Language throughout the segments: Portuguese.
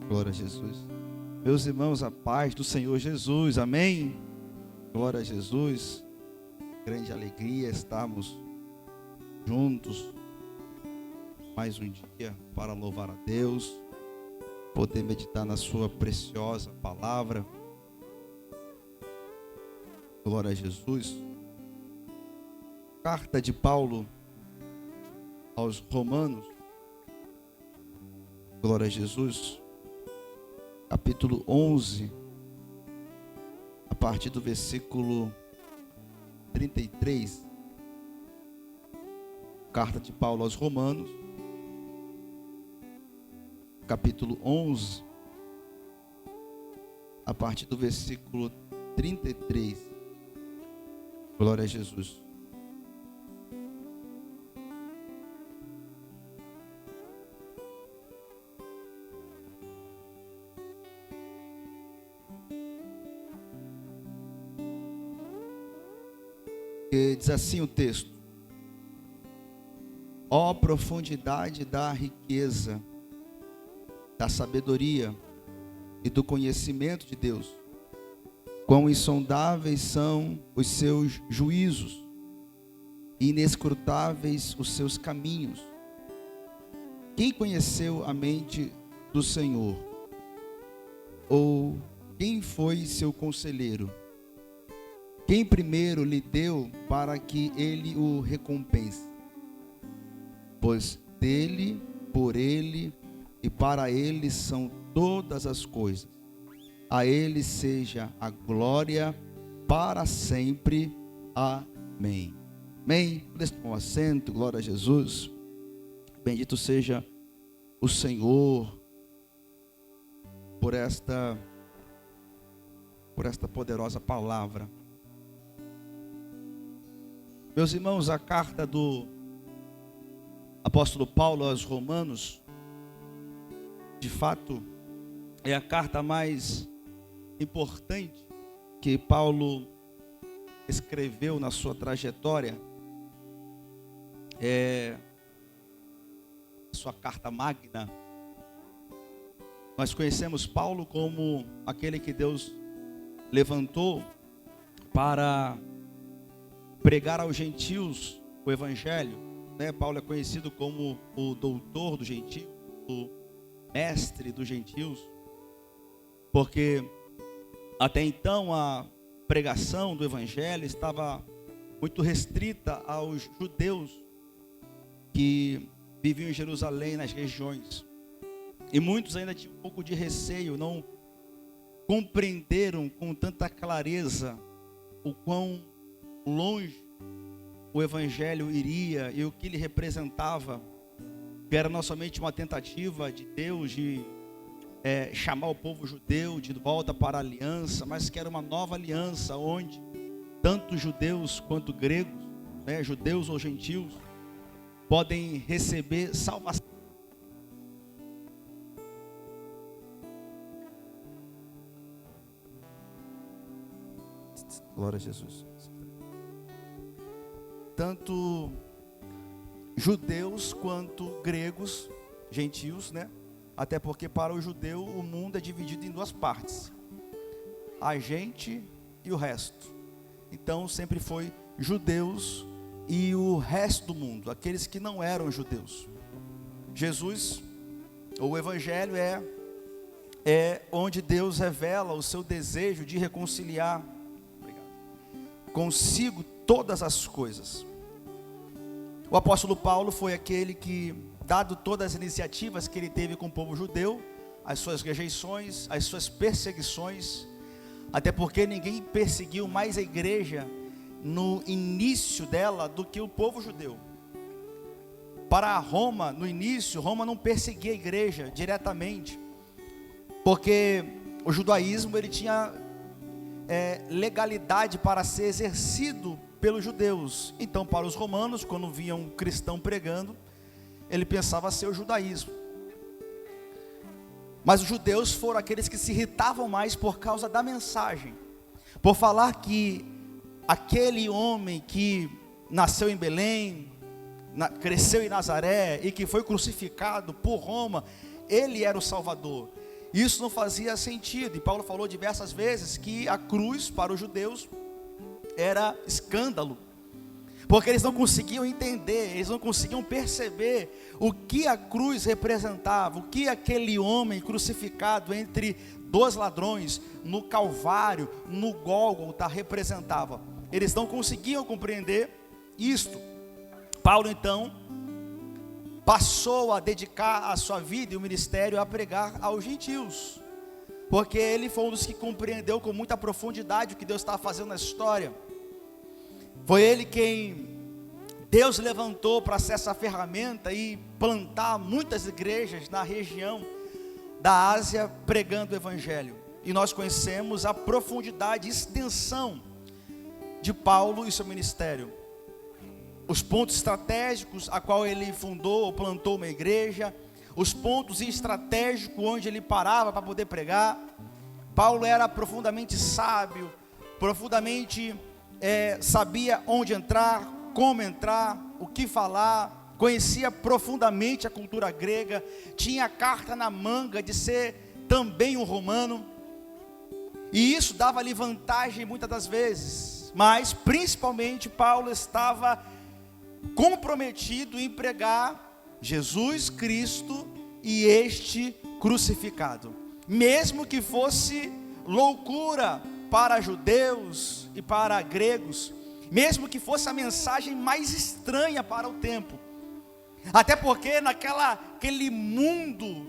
Glória a Jesus. Meus irmãos, a paz do Senhor Jesus, amém? Glória a Jesus. Grande alegria estarmos juntos mais um dia para louvar a Deus, poder meditar na sua preciosa palavra. Glória a Jesus. Carta de Paulo aos Romanos. Glória a Jesus. Capítulo 11, a partir do versículo 33. Carta de Paulo aos Romanos, capítulo 11, a partir do versículo 33. Glória a Jesus. Que diz assim o texto: ó profundidade da riqueza, da sabedoria e do conhecimento de Deus, quão insondáveis são os seus juízos, e inescrutáveis os seus caminhos. Quem conheceu a mente do Senhor? Ou quem foi seu conselheiro? Quem primeiro lhe deu para que ele o recompense? Pois dele, por ele e para ele são todas as coisas. A ele seja a glória para sempre. Amém. Amém. Deixe um assento. Glória a Jesus. Bendito seja o Senhor por esta poderosa palavra. Meus irmãos, a carta do apóstolo Paulo aos Romanos, de fato, é a carta mais importante que Paulo escreveu na sua trajetória. É a sua carta magna. Nós conhecemos Paulo como aquele que Deus levantou para pregar aos gentios o evangelho, né? Paulo é conhecido como o doutor dos gentios, o mestre dos gentios, porque até então a pregação do evangelho estava muito restrita aos judeus que viviam em Jerusalém, nas regiões, e muitos ainda tinham um pouco de receio, não compreenderam com tanta clareza o quão longe o evangelho iria e o que ele representava, que era não somente uma tentativa de Deus de chamar o povo judeu de volta para a aliança, mas que era uma nova aliança onde tanto judeus quanto gregos, né, judeus ou gentios, podem receber salvação. Glória a Jesus. Tanto judeus quanto gregos, gentios, né? Até porque para o judeu o mundo é dividido em duas partes: a gente e o resto. Então sempre foi judeus e o resto do mundo, aqueles que não eram judeus. Jesus, ou o evangelho é onde Deus revela o seu desejo de reconciliar consigo todas as coisas. O apóstolo Paulo foi aquele que, dado todas as iniciativas que ele teve com o povo judeu, as suas rejeições, as suas perseguições, até porque ninguém perseguiu mais a igreja no início dela do que o povo judeu. Para Roma, no início, Roma não perseguia a igreja diretamente, porque o judaísmo ele tinha legalidade para ser exercido pelos judeus. Então, para os romanos, quando viam um cristão pregando, ele pensava ser o judaísmo. Mas os judeus foram aqueles que se irritavam mais por causa da mensagem, por falar que aquele homem que nasceu em Belém, cresceu em Nazaré e que foi crucificado por Roma, ele era o Salvador. Isso não fazia sentido, e Paulo falou diversas vezes que a cruz para os judeus era escândalo, porque eles não conseguiam entender, eles não conseguiam perceber o que a cruz representava, o que aquele homem crucificado entre dois ladrões, no Calvário, no Gólgota, representava. Eles não conseguiam compreender isto. Paulo então passou a dedicar a sua vida e o ministério a pregar aos gentios, porque ele foi um dos que compreendeu com muita profundidade o que Deus estava fazendo na história. Foi ele quem Deus levantou para ser essa ferramenta e plantar muitas igrejas na região da Ásia pregando o Evangelho. E nós conhecemos a profundidade e extensão de Paulo e seu ministério. Os pontos estratégicos a qual ele fundou ou plantou uma igreja, os pontos estratégicos onde ele parava para poder pregar. Paulo era profundamente sábio, profundamente sabia onde entrar, como entrar, o que falar, conhecia profundamente a cultura grega, tinha a carta na manga de ser também um romano, e isso dava-lhe vantagem muitas das vezes, mas principalmente Paulo estava comprometido em pregar Jesus Cristo e este crucificado, mesmo que fosse loucura para judeus e para gregos, mesmo que fosse a mensagem mais estranha para o tempo, até porque naquele mundo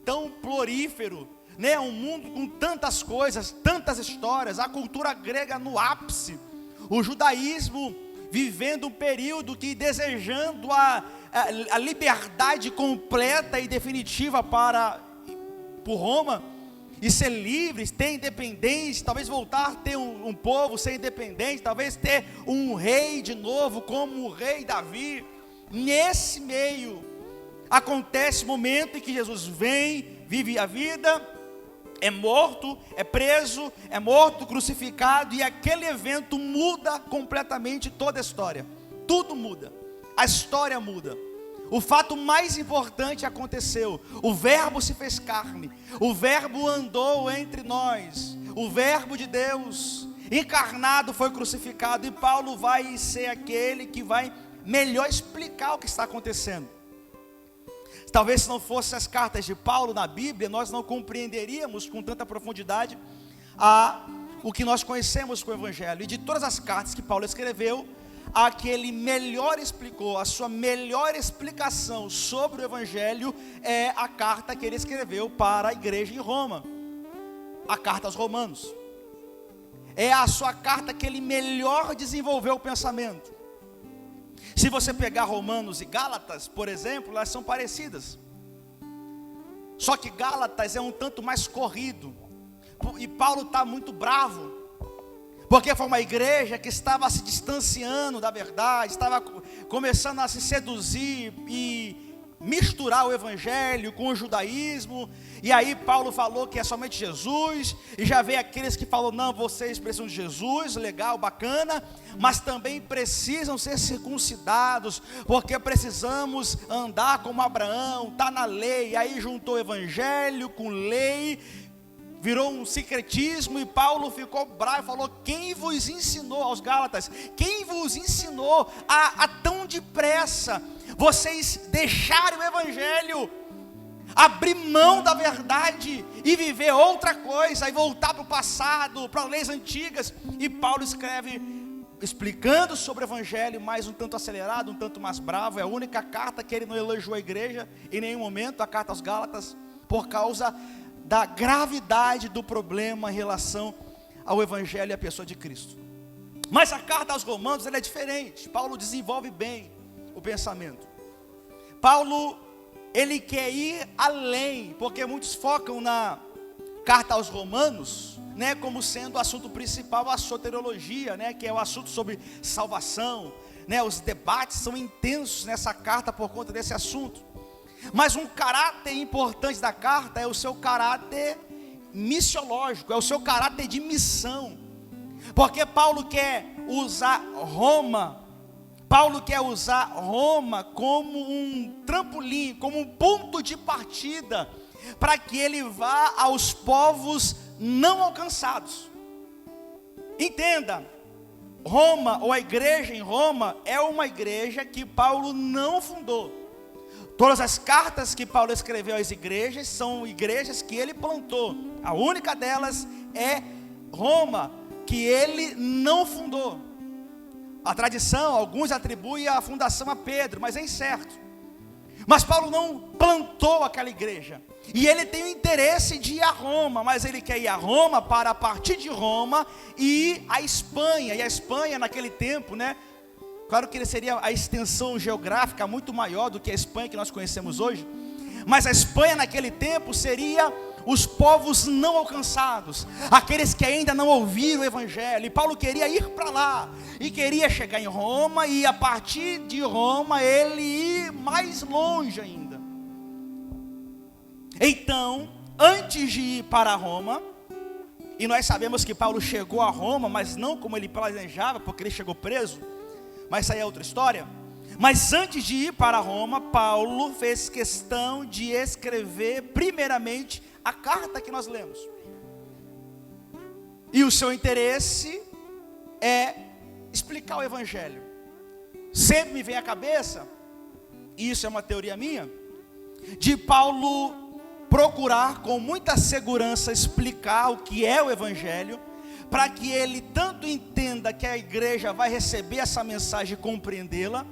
tão florífero, né, um mundo com tantas coisas, tantas histórias, a cultura grega no ápice, o judaísmo vivendo um período que desejando a liberdade completa e definitiva por Roma, e ser livres, ter independência, talvez voltar a ter um povo, ser independente, talvez ter um rei de novo, como o rei Davi. Nesse meio, acontece o momento em que Jesus vem, vive a vida, é morto, é preso, é morto, crucificado, e aquele evento muda completamente toda a história. Tudo muda, a história muda. O fato mais importante aconteceu, o verbo se fez carne, o verbo andou entre nós, o verbo de Deus, encarnado, foi crucificado, e Paulo vai ser aquele que vai melhor explicar o que está acontecendo. Talvez se não fossem as cartas de Paulo na Bíblia, nós não compreenderíamos com tanta profundidade o que nós conhecemos com o Evangelho, e de todas as cartas que Paulo escreveu, a que ele melhor explicou, a sua melhor explicação sobre o Evangelho é a carta que ele escreveu para a igreja em Roma, a carta aos Romanos. É a sua carta que ele melhor desenvolveu o pensamento. Se você pegar Romanos e Gálatas, por exemplo, elas são parecidas, só que Gálatas é um tanto mais corrido, e Paulo está muito bravo, porque foi uma igreja que estava se distanciando da verdade, estava começando a se seduzir e misturar o Evangelho com o judaísmo. E aí Paulo falou que é somente Jesus, e já veio aqueles que falam, não, vocês precisam de Jesus, legal, bacana, mas também precisam ser circuncidados, porque precisamos andar como Abraão, está na lei. E aí juntou o Evangelho com lei, virou um sincretismo, e Paulo ficou bravo e falou, quem vos ensinou, aos Gálatas, quem vos ensinou a tão depressa vocês deixarem o Evangelho, abrir mão da verdade e viver outra coisa, e voltar para o passado, para as leis antigas? E Paulo escreve explicando sobre o Evangelho, mais um tanto acelerado, um tanto mais bravo. É a única carta que ele não elogiou a igreja em nenhum momento, a carta aos Gálatas, por causa da gravidade do problema em relação ao Evangelho e à pessoa de Cristo. Mas a carta aos Romanos, ela é diferente. Paulo desenvolve bem o pensamento. Paulo, ele quer ir além, porque muitos focam na carta aos Romanos, né, como sendo o assunto principal a soteriologia, né, que é o assunto sobre salvação, né, os debates são intensos nessa carta por conta desse assunto. Mas um caráter importante da carta é o seu caráter missiológico, é o seu caráter de missão, porque Paulo quer usar Roma como um trampolim, como um ponto de partida para que ele vá aos povos não alcançados. Entenda, Roma, ou a igreja em Roma, é uma igreja que Paulo não fundou. Todas as cartas que Paulo escreveu às igrejas são igrejas que ele plantou. A única delas é Roma, que ele não fundou. A tradição, alguns atribuem a fundação a Pedro, mas é incerto. Mas Paulo não plantou aquela igreja. E ele tem o interesse de ir a Roma, mas ele quer ir a Roma para, a partir de Roma, ir à Espanha. E a Espanha naquele tempo, né? Claro que ele seria a extensão geográfica muito maior do que a Espanha que nós conhecemos hoje. Mas a Espanha naquele tempo seria os povos não alcançados, aqueles que ainda não ouviram o Evangelho. E Paulo queria ir para lá, e queria chegar em Roma, e a partir de Roma ele ir mais longe ainda. Então, antes de ir para Roma, e nós sabemos que Paulo chegou a Roma, mas não como ele planejava, porque ele chegou preso, mas isso aí é outra história. Mas antes de ir para Roma, Paulo fez questão de escrever primeiramente a carta que nós lemos. E o seu interesse é explicar o Evangelho. Sempre me vem à cabeça, e isso é uma teoria minha, de Paulo procurar com muita segurança explicar o que é o Evangelho, para que ele tanto entenda que a igreja vai receber essa mensagem e compreendê-la,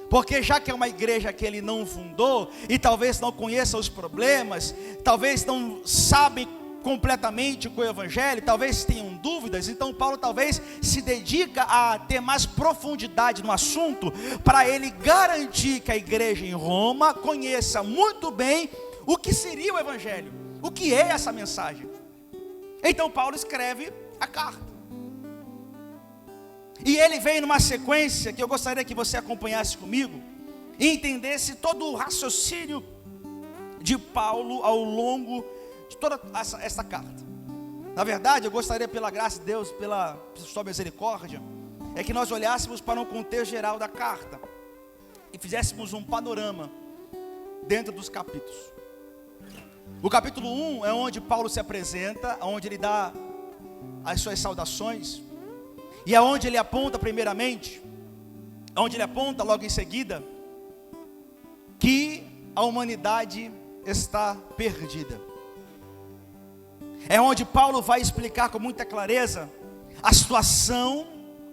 porque já que é uma igreja que ele não fundou, e talvez não conheça os problemas, talvez não sabe completamente o que é o Evangelho, talvez tenham dúvidas, então Paulo talvez se dedica a ter mais profundidade no assunto, para ele garantir que a igreja em Roma conheça muito bem o que seria o Evangelho, o que é essa mensagem. Então Paulo escreve a carta, e ele vem numa sequência que eu gostaria que você acompanhasse comigo, e entendesse todo o raciocínio de Paulo ao longo de toda essa carta. Na verdade, eu gostaria, pela graça de Deus, pela sua misericórdia, é que nós olhássemos para um contexto geral da carta, e fizéssemos um panorama dentro dos capítulos. O capítulo 1 é onde Paulo se apresenta, onde ele dá as suas saudações, e é onde ele aponta primeiramente, onde ele aponta logo em seguida, que a humanidade está perdida. É onde Paulo vai explicar com muita clareza a situação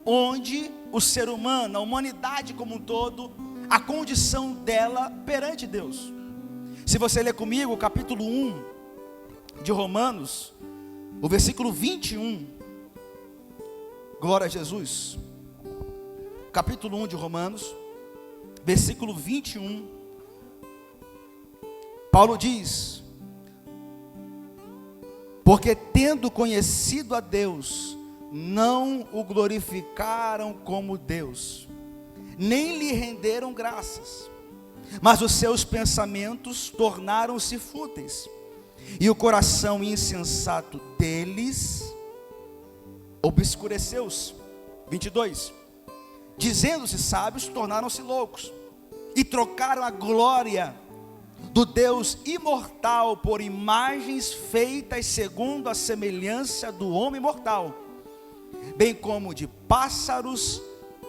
onde o ser humano, a humanidade como um todo, a condição dela perante Deus. Se você ler comigo o capítulo 1 de Romanos, o versículo 21, glória a Jesus, capítulo 1 de Romanos, versículo 21, Paulo diz: porque tendo conhecido a Deus, não o glorificaram como Deus, nem lhe renderam graças, mas os seus pensamentos tornaram-se fúteis, e o coração insensato deles obscureceu-se. 22, dizendo-se sábios, tornaram-se loucos, e trocaram a glória do Deus imortal por imagens feitas segundo a semelhança do homem mortal, bem como de pássaros,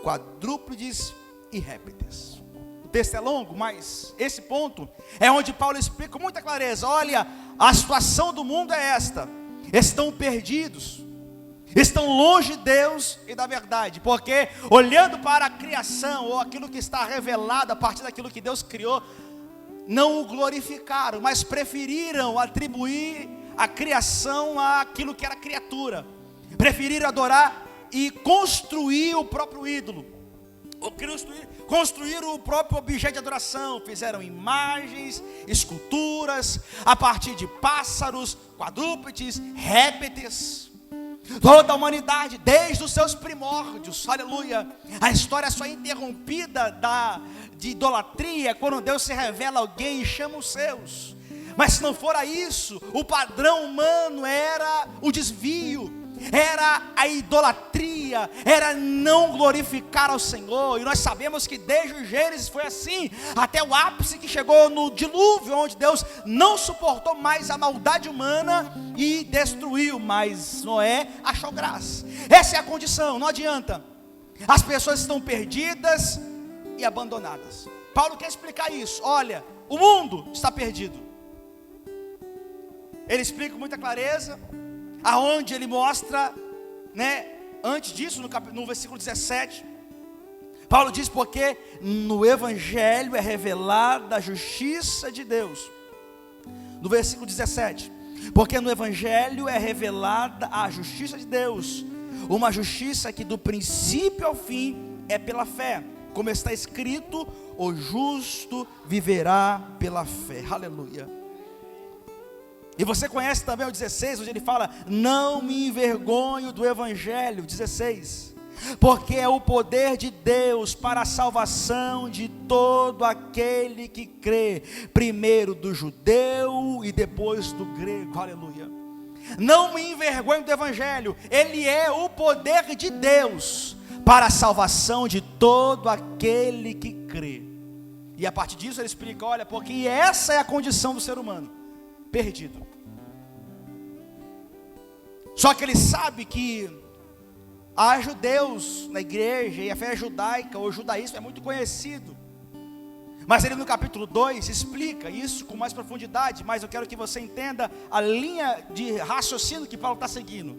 quadrúpedes e répteis. O texto é longo, mas esse ponto é onde Paulo explica com muita clareza: olha, a situação do mundo é esta, estão perdidos, estão longe de Deus e da verdade, porque olhando para a criação, ou aquilo que está revelado a partir daquilo que Deus criou, não o glorificaram, mas preferiram atribuir a criação àquilo que era criatura, preferiram adorar e construir o próprio ídolo, ou construir o próprio objeto de adoração. Fizeram imagens, esculturas, a partir de pássaros, quadrúpedes, répteis. Toda a humanidade, desde os seus primórdios, aleluia, a história só é interrompida de idolatria quando Deus se revela a alguém e chama os seus. Mas se não fora isso, o padrão humano era o desvio, era a idolatria, era não glorificar ao Senhor. E nós sabemos que desde o Gênesis foi assim, até o ápice que chegou no dilúvio, onde Deus não suportou mais a maldade humana e destruiu, mas Noé achou graça. Essa é a condição, não adianta. As pessoas estão perdidas e abandonadas. Paulo quer explicar isso. Olha, o mundo está perdido. Ele explica com muita clareza, aonde ele mostra, antes disso, no versículo 17, Paulo diz: porque no Evangelho é revelada a justiça de Deus. No versículo 17, porque no Evangelho é revelada a justiça de Deus, uma justiça que do princípio ao fim é pela fé, como está escrito: o justo viverá pela fé. Aleluia. E você conhece também o 16, onde ele fala: não me envergonho do Evangelho. 16, porque é o poder de Deus para a salvação de todo aquele que crê, primeiro do judeu e depois do grego. Aleluia. Não me envergonho do Evangelho, ele é o poder de Deus para a salvação de todo aquele que crê. E a partir disso ele explica: olha, porque essa é a condição do ser humano, perdido. Só que ele sabe que há judeus na igreja, e a fé judaica, ou judaísmo é muito conhecido. Mas ele no capítulo 2 explica isso com mais profundidade. Mas eu quero que você entenda a linha de raciocínio que Paulo está seguindo.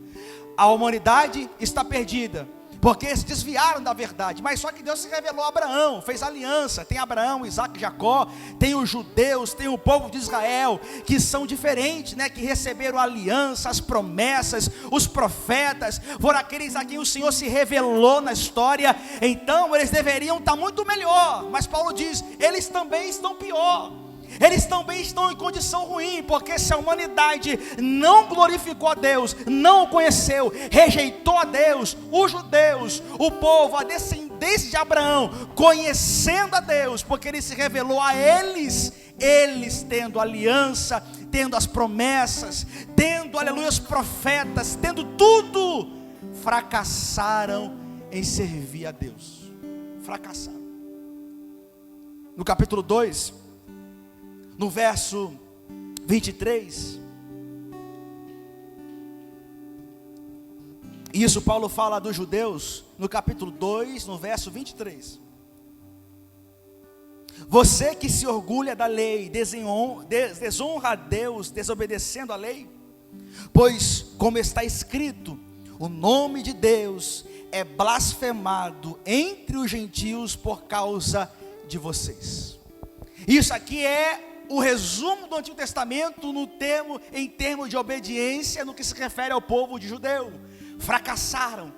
A humanidade está perdida, porque se desviaram da verdade. Mas só que Deus se revelou a Abraão, fez aliança. Tem Abraão, Isaac e Jacó, tem os judeus, tem o povo de Israel, que são diferentes, que receberam a aliança, as promessas, os profetas, foram aqueles a quem o Senhor se revelou na história. Então eles deveriam estar muito melhor, mas Paulo diz: eles também estão pior. Eles também estão em condição ruim, porque se a humanidade não glorificou a Deus, não o conheceu, rejeitou a Deus, os judeus, o povo, a descendência de Abraão, conhecendo a Deus, porque ele se revelou a eles, eles tendo aliança, tendo as promessas, tendo, aleluia, os profetas, tendo tudo, fracassaram em servir a Deus. Fracassaram. No capítulo 2, no verso 23, isso Paulo fala dos judeus, no capítulo 2, no verso 23. Você que se orgulha da lei, desonra a Deus, desobedecendo a lei, pois como está escrito, o nome de Deus é blasfemado entre os gentios por causa de vocês. Isso aqui é o resumo do Antigo Testamento em termos de obediência, no que se refere ao povo de judeu. Fracassaram,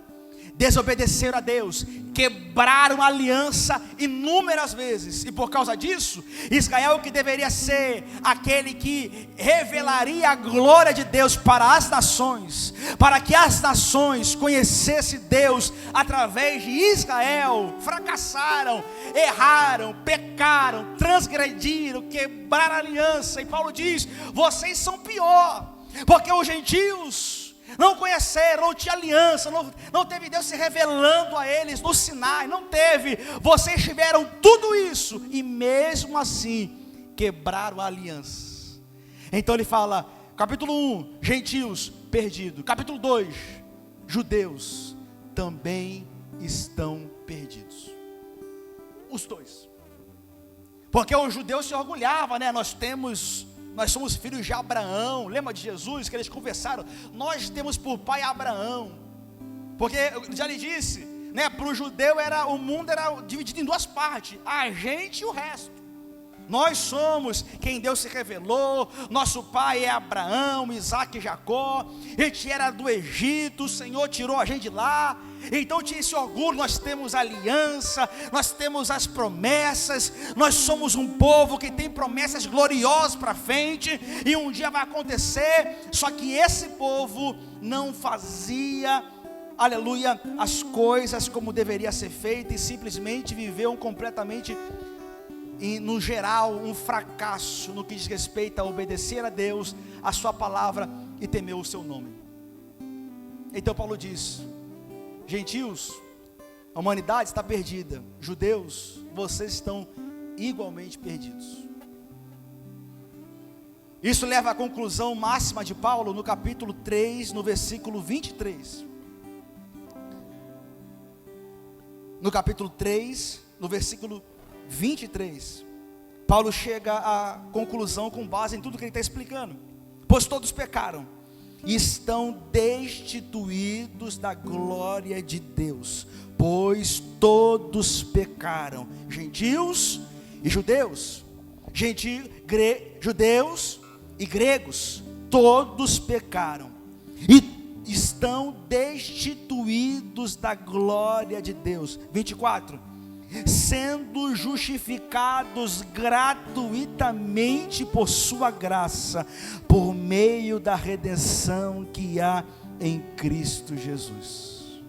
desobedeceram a Deus, quebraram a aliança inúmeras vezes, e por causa disso, Israel, que deveria ser aquele que revelaria a glória de Deus para as nações, para que as nações conhecessem Deus através de Israel, fracassaram, erraram, pecaram, transgrediram, quebraram a aliança. E Paulo diz: vocês são pior, porque os gentios não conheceram, não tinha aliança, não teve Deus se revelando a eles no Sinai, não teve. Vocês tiveram tudo isso e mesmo assim quebraram a aliança. Então ele fala, capítulo 1, gentios perdidos. Capítulo 2, judeus também estão perdidos. Os dois. Porque os judeus se orgulhavam, nós somos filhos de Abraão. Lembra de Jesus, que eles conversaram? Nós temos por pai Abraão. Porque, já lhe disse, para o judeu o mundo era dividido em duas partes, a gente e o resto. Nós somos quem Deus se revelou. Nosso pai é Abraão, Isaac e Jacó. A gente era do Egito, o Senhor tirou a gente de lá. Então tinha esse orgulho. Nós temos aliança, nós temos as promessas, nós somos um povo que tem promessas gloriosas para frente, e um dia vai acontecer. Só que esse povo não fazia, aleluia, as coisas como deveria ser feito, e simplesmente viveu completamente, no geral, um fracasso no que diz respeito a obedecer a Deus, a sua palavra, e temer o seu nome. Então Paulo diz: gentios, a humanidade está perdida. Judeus, vocês estão igualmente perdidos. Isso leva à conclusão máxima de Paulo no capítulo 3, no versículo 23. No capítulo 3, no versículo 23, Paulo chega à conclusão com base em tudo que ele está explicando. Pois todos pecaram e estão destituídos da glória de Deus. Pois todos pecaram, gentios e judeus, judeus e gregos, todos pecaram e estão destituídos da glória de Deus. 24, sendo justificados gratuitamente por sua graça, por meio da redenção que há em Cristo Jesus.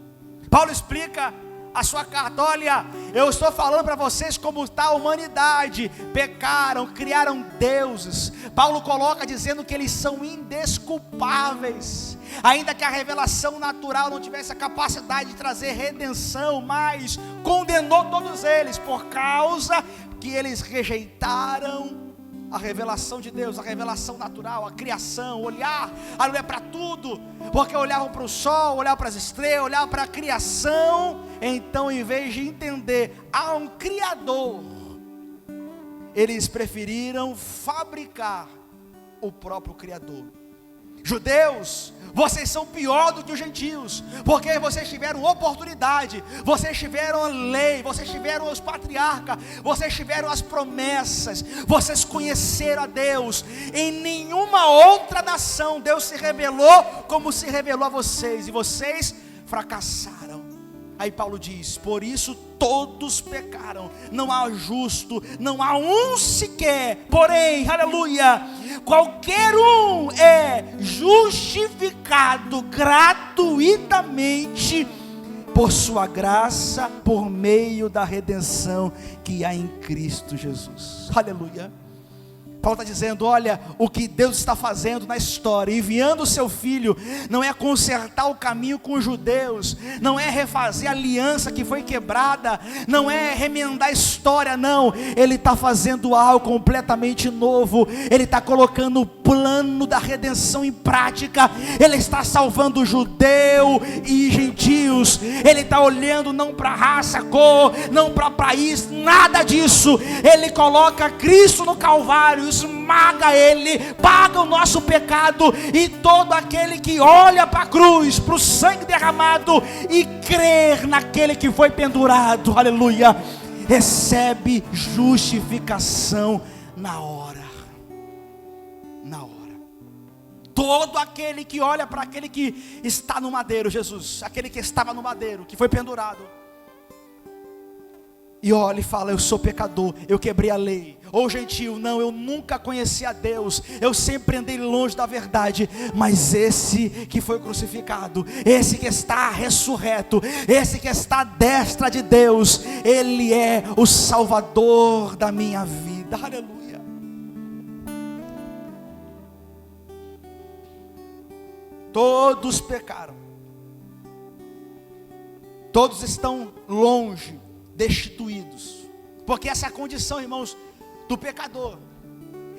Paulo explica a sua carta: olha, eu estou falando para vocês como está a humanidade, pecaram, criaram deuses. Paulo coloca dizendo que eles são indesculpáveis, ainda que a revelação natural não tivesse a capacidade de trazer redenção, mas condenou todos eles, por causa que eles rejeitaram a revelação de Deus, a revelação natural, a criação, olhar para tudo, porque olhavam para o sol, olhavam para as estrelas, olhavam para a criação. Então, em vez de entender há um Criador, eles preferiram fabricar o próprio Criador. Judeus, vocês são pior do que os gentios, porque vocês tiveram oportunidade, vocês tiveram a lei, vocês tiveram os patriarcas, vocês tiveram as promessas, vocês conheceram a Deus. Em nenhuma outra nação Deus se revelou como se revelou a vocês, e vocês fracassaram. Aí Paulo diz: por isso todos pecaram, não há justo, não há um sequer, porém, aleluia, qualquer um é justificado gratuitamente por sua graça, por meio da redenção que há em Cristo Jesus. Aleluia. Paulo está dizendo: olha, o que Deus está fazendo na história, enviando o seu Filho, não é consertar o caminho com os judeus, não é refazer a aliança que foi quebrada, não é remendar a história, não. Ele está fazendo algo completamente novo, Ele está colocando o plano da redenção em prática, Ele está salvando judeu e gentios, Ele está olhando não para raça, cor, não para país, nada disso. Ele coloca Cristo no Calvário, esmaga Ele, paga o nosso pecado, e todo aquele que olha para a cruz, para o sangue derramado e crer naquele que foi pendurado, aleluia, recebe justificação na hora. Na hora. Todo aquele que olha para aquele que está no madeiro, Jesus, aquele que estava no madeiro, que foi pendurado, e olha e fala: eu sou pecador, eu quebrei a lei. Ou gentio, não, eu nunca conheci a Deus, eu sempre andei longe da verdade, mas esse que foi crucificado, esse que está ressurreto, esse que está à destra de Deus, Ele é o Salvador da minha vida. Aleluia. Todos pecaram, todos estão longe, destituídos, porque essa é a condição, irmãos, do pecador.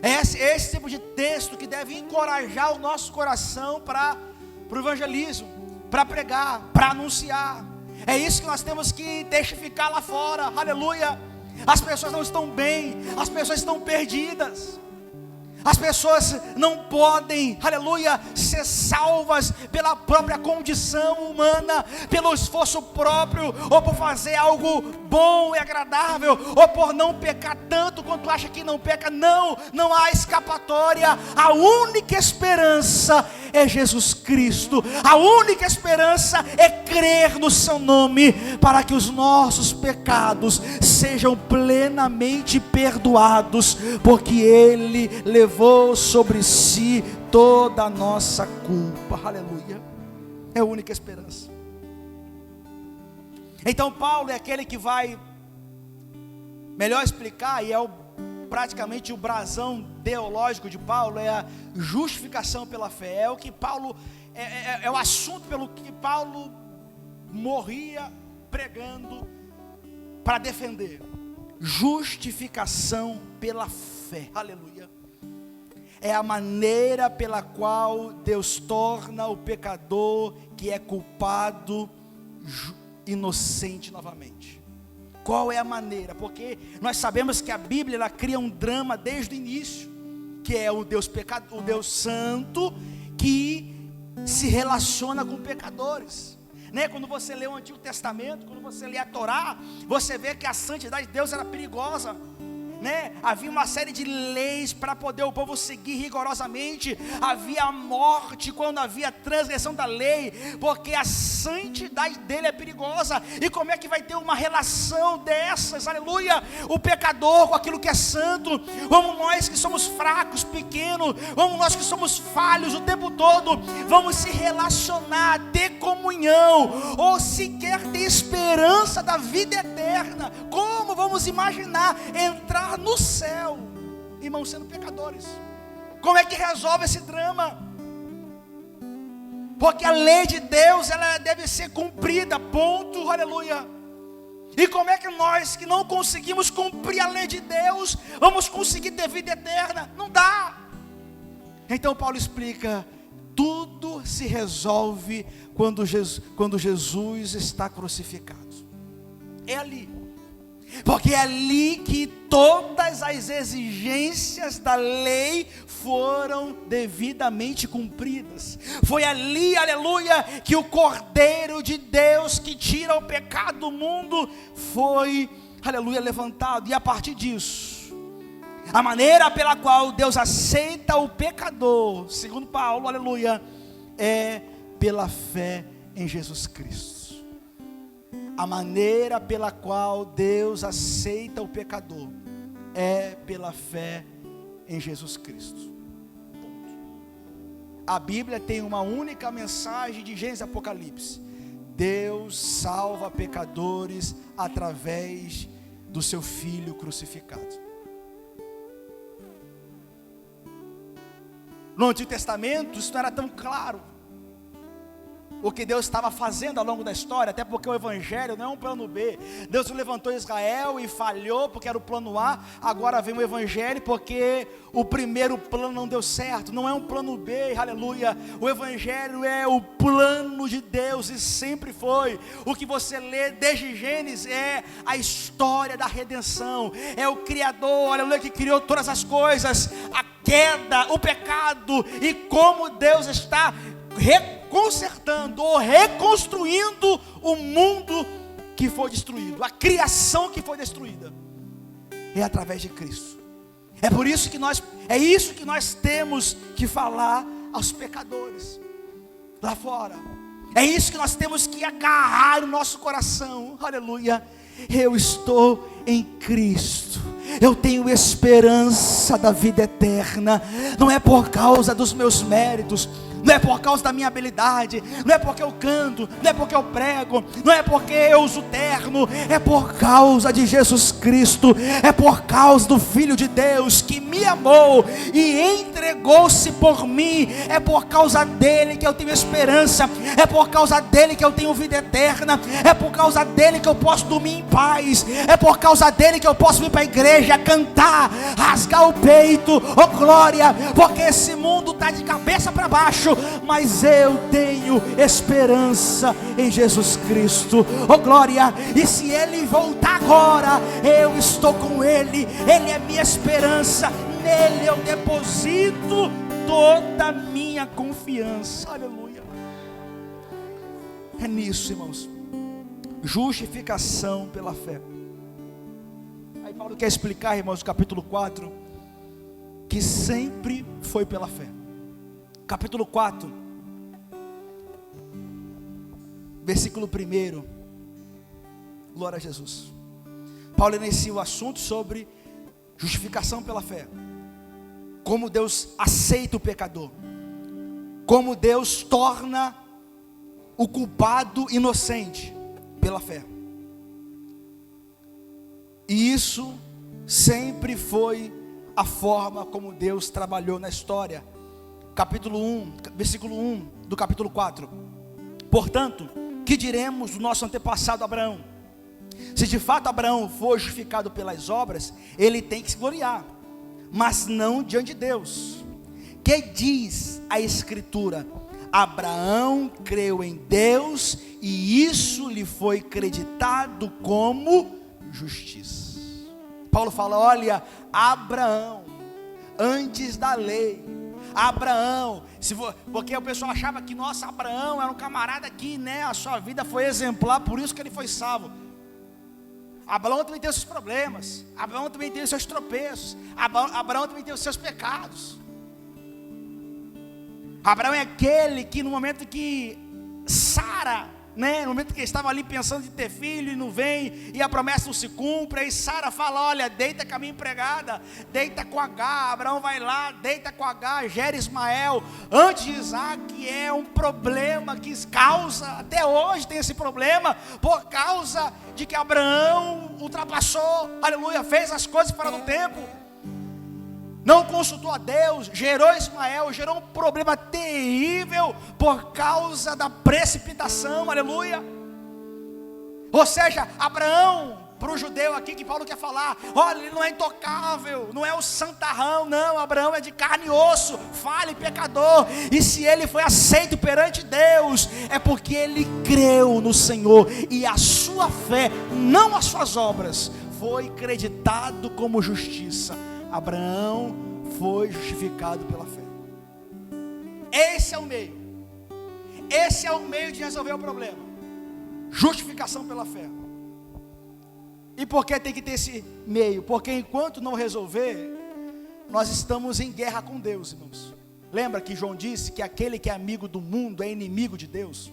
É esse tipo de texto que deve encorajar o nosso coração para o evangelismo, para pregar, para anunciar. É isso que nós temos que testificar lá fora. Aleluia. As pessoas não estão bem, as pessoas estão perdidas. As pessoas não podem, aleluia, ser salvas pela própria condição humana, pelo esforço próprio, ou por fazer algo bom e agradável, ou por não pecar tanto quanto acha que não peca. Não, não há escapatória. A única esperança é Jesus Cristo. A única esperança é crer no seu nome, para que os nossos pecados sejam plenamente perdoados, porque Ele levou sobre si toda a nossa culpa. Aleluia. É a única esperança. Então Paulo é aquele que vai melhor explicar, e é o praticamente o brasão teológico de Paulo é a justificação pela fé. É o que Paulo, é o assunto pelo que Paulo morria pregando para defender. Justificação pela fé, aleluia. É a maneira pela qual Deus torna o pecador que é culpado inocente novamente. Qual é a maneira? Porque nós sabemos que a Bíblia ela cria um drama desde o início, que é o Deus pecador, o Deus santo que se relaciona com pecadores. Né? Quando você lê o Antigo Testamento, quando você lê a Torá, você vê que a santidade de Deus era perigosa. Né? Havia uma série de leis para poder o povo seguir rigorosamente. Havia a morte quando havia transgressão da lei, porque a santidade dele é perigosa. E como é que vai ter uma relação dessas, aleluia, o pecador com aquilo que é santo? Vamos nós que somos fracos, pequenos, vamos nós que somos falhos o tempo todo, vamos se relacionar, ter comunhão, ou sequer ter esperança da vida eterna? Como vamos imaginar entrar no céu, irmãos, sendo pecadores? Como é que resolve esse drama? Porque a lei de Deus, ela deve ser cumprida, ponto, aleluia. E como é que nós que não conseguimos cumprir a lei de Deus, vamos conseguir ter vida eterna? Não dá. Então Paulo explica, tudo se resolve quando Jesus está crucificado. É ali. Porque é ali que todas as exigências da lei foram devidamente cumpridas. Foi ali, aleluia, que o Cordeiro de Deus que tira o pecado do mundo foi, aleluia, levantado. E a partir disso, a maneira pela qual Deus aceita o pecador, segundo Paulo, aleluia, é pela fé em Jesus Cristo. A maneira pela qual Deus aceita o pecador é pela fé em Jesus Cristo. Ponto. A Bíblia tem uma única mensagem de Gênesis e Apocalipse: Deus salva pecadores através do seu Filho crucificado. No Antigo Testamento isso não era tão claro, o que Deus estava fazendo ao longo da história, até porque o Evangelho não é um plano B. Deus levantou Israel e falhou porque era o plano A. Agora vem o Evangelho porque o primeiro plano não deu certo. Não é um plano B, aleluia. O Evangelho é o plano de Deus e sempre foi. O que você lê desde Gênesis é a história da redenção. É o Criador, aleluia, que criou todas as coisas. A queda, o pecado e como Deus está reconsertando ou reconstruindo o mundo que foi destruído, a criação que foi destruída, é através de Cristo. É por isso que é isso que nós temos que falar aos pecadores lá fora. É isso que nós temos que agarrar no nosso coração. Aleluia. Eu estou em Cristo. Eu tenho esperança da vida eterna. Não é por causa dos meus méritos, não é por causa da minha habilidade, não é porque eu canto, não é porque eu prego, não é porque eu uso terno, é por causa de Jesus Cristo, é por causa do Filho de Deus que me amou e entregou-se por mim. É por causa dele que eu tenho esperança, é por causa dele que eu tenho vida eterna, é por causa dele que eu posso dormir em paz, é por causa dele que eu posso vir para a igreja, cantar, rasgar o peito, oh glória, porque esse mundo está de cabeça para baixo, mas eu tenho esperança em Jesus Cristo, oh glória. E se ele voltar agora, eu estou com ele, ele é minha esperança, nele eu deposito toda a minha confiança, aleluia. É nisso, irmãos, justificação pela fé. Aí Paulo quer explicar, irmãos, no capítulo 4, que sempre foi pela fé. Capítulo 4, versículo 1, glória a Jesus. Paulo inicia o assunto sobre justificação pela fé. Como Deus aceita o pecador, como Deus torna o culpado inocente pela fé. E isso sempre foi a forma como Deus trabalhou na história. Capítulo 1, versículo 1 do capítulo 4. Portanto, que diremos do nosso antepassado Abraão? Se de fato Abraão for justificado pelas obras, ele tem que se gloriar, mas não diante de Deus. Que diz a Escritura? Abraão creu em Deus e isso lhe foi creditado como justiça. Paulo fala, olha, Abraão, antes da lei, Abraão, porque o pessoal achava que, nossa, Abraão era um camarada que, né, a sua vida foi exemplar, por isso que ele foi salvo. Abraão também tem os seus problemas, Abraão também tem os seus tropeços, Abraão também tem os seus pecados. Abraão é aquele que no momento que Sara, no momento que ele estava ali pensando em ter filho e não vem, e a promessa não se cumpre, aí Sara fala, olha, deita com a minha empregada, deita com H. Abraão vai lá, deita com H, gera Ismael, antes de Isaac. É um problema que causa, até hoje tem esse problema, por causa de que Abraão ultrapassou, aleluia, fez as coisas fora do tempo, não consultou a Deus, gerou Ismael, gerou um problema terrível por causa da precipitação, aleluia. Ou seja, Abraão, para o judeu aqui que Paulo quer falar, olha, ele não é intocável, não é o santarrão, não, Abraão é de carne e osso, falho e pecador, e se ele foi aceito perante Deus, é porque ele creu no Senhor, e a sua fé, não as suas obras, foi creditado como justiça. Abraão foi justificado pela fé. Esse é o meio. Esse é o meio de resolver o problema. Justificação pela fé. E por que tem que ter esse meio? Porque enquanto não resolver, nós estamos em guerra com Deus, irmãos. Lembra que João disse que aquele que é amigo do mundo é inimigo de Deus?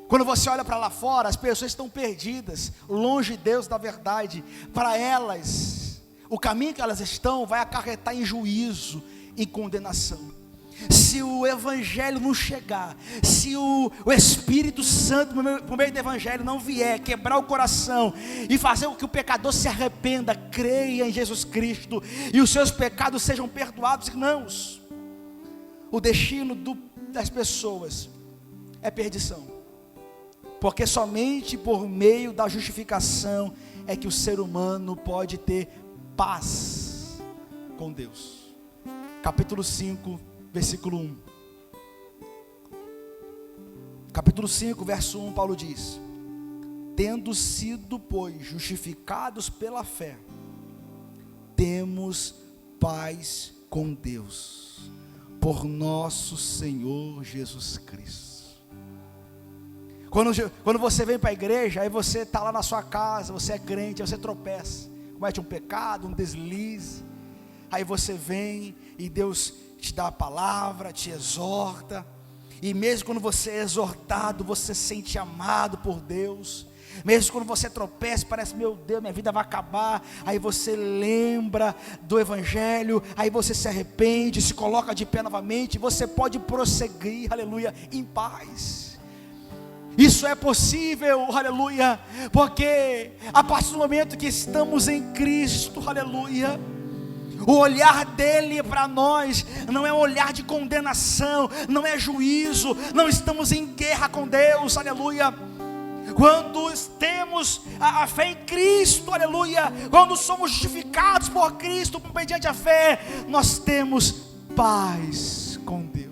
Quando você olha para lá fora, as pessoas estão perdidas, longe de Deus da verdade. Para elas, o caminho que elas estão vai acarretar em juízo, em condenação. Se o Evangelho não chegar, se o Espírito Santo, por meio do Evangelho, não vier quebrar o coração e fazer com que o pecador se arrependa, creia em Jesus Cristo e os seus pecados sejam perdoados, irmãos, o destino das pessoas é perdição. Porque somente por meio da justificação é que o ser humano pode ter paz com Deus. Capítulo 5, versículo 1. Capítulo 5, verso 1, Paulo diz: tendo sido, pois, justificados pela fé, temos paz com Deus, por nosso Senhor Jesus Cristo. Quando você vem para a igreja, aí você está lá na sua casa, você é crente, aí você tropeça, comete um pecado, um deslize, aí você vem e Deus te dá a palavra, te exorta, e mesmo quando você é exortado, você se sente amado por Deus. Mesmo quando você tropeça, parece, meu Deus, minha vida vai acabar, aí você lembra do Evangelho, aí você se arrepende, se coloca de pé novamente, você pode prosseguir, aleluia, em paz. Isso é possível, aleluia, porque a partir do momento que estamos em Cristo, aleluia, o olhar dele para nós não é um olhar de condenação, não é juízo, não estamos em guerra com Deus, aleluia. Quando temos a fé em Cristo, aleluia, quando somos justificados por Cristo, mediante a fé, nós temos paz com Deus.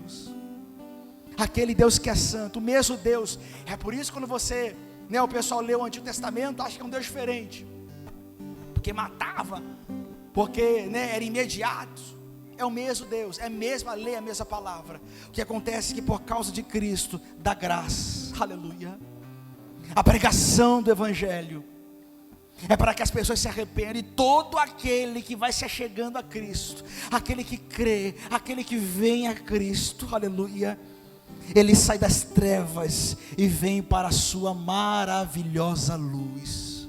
Aquele Deus que é santo, o mesmo Deus. É por isso que quando você, o pessoal lê o Antigo Testamento, acha que é um Deus diferente, porque matava, porque era imediato. É o mesmo Deus, é a mesma lei, a mesma palavra. O que acontece é que por causa de Cristo, da graça, aleluia, a pregação do Evangelho é para que as pessoas se arrependam, e todo aquele que vai se achegando a Cristo, aquele que crê, aquele que vem a Cristo, aleluia, ele sai das trevas e vem para a sua maravilhosa luz.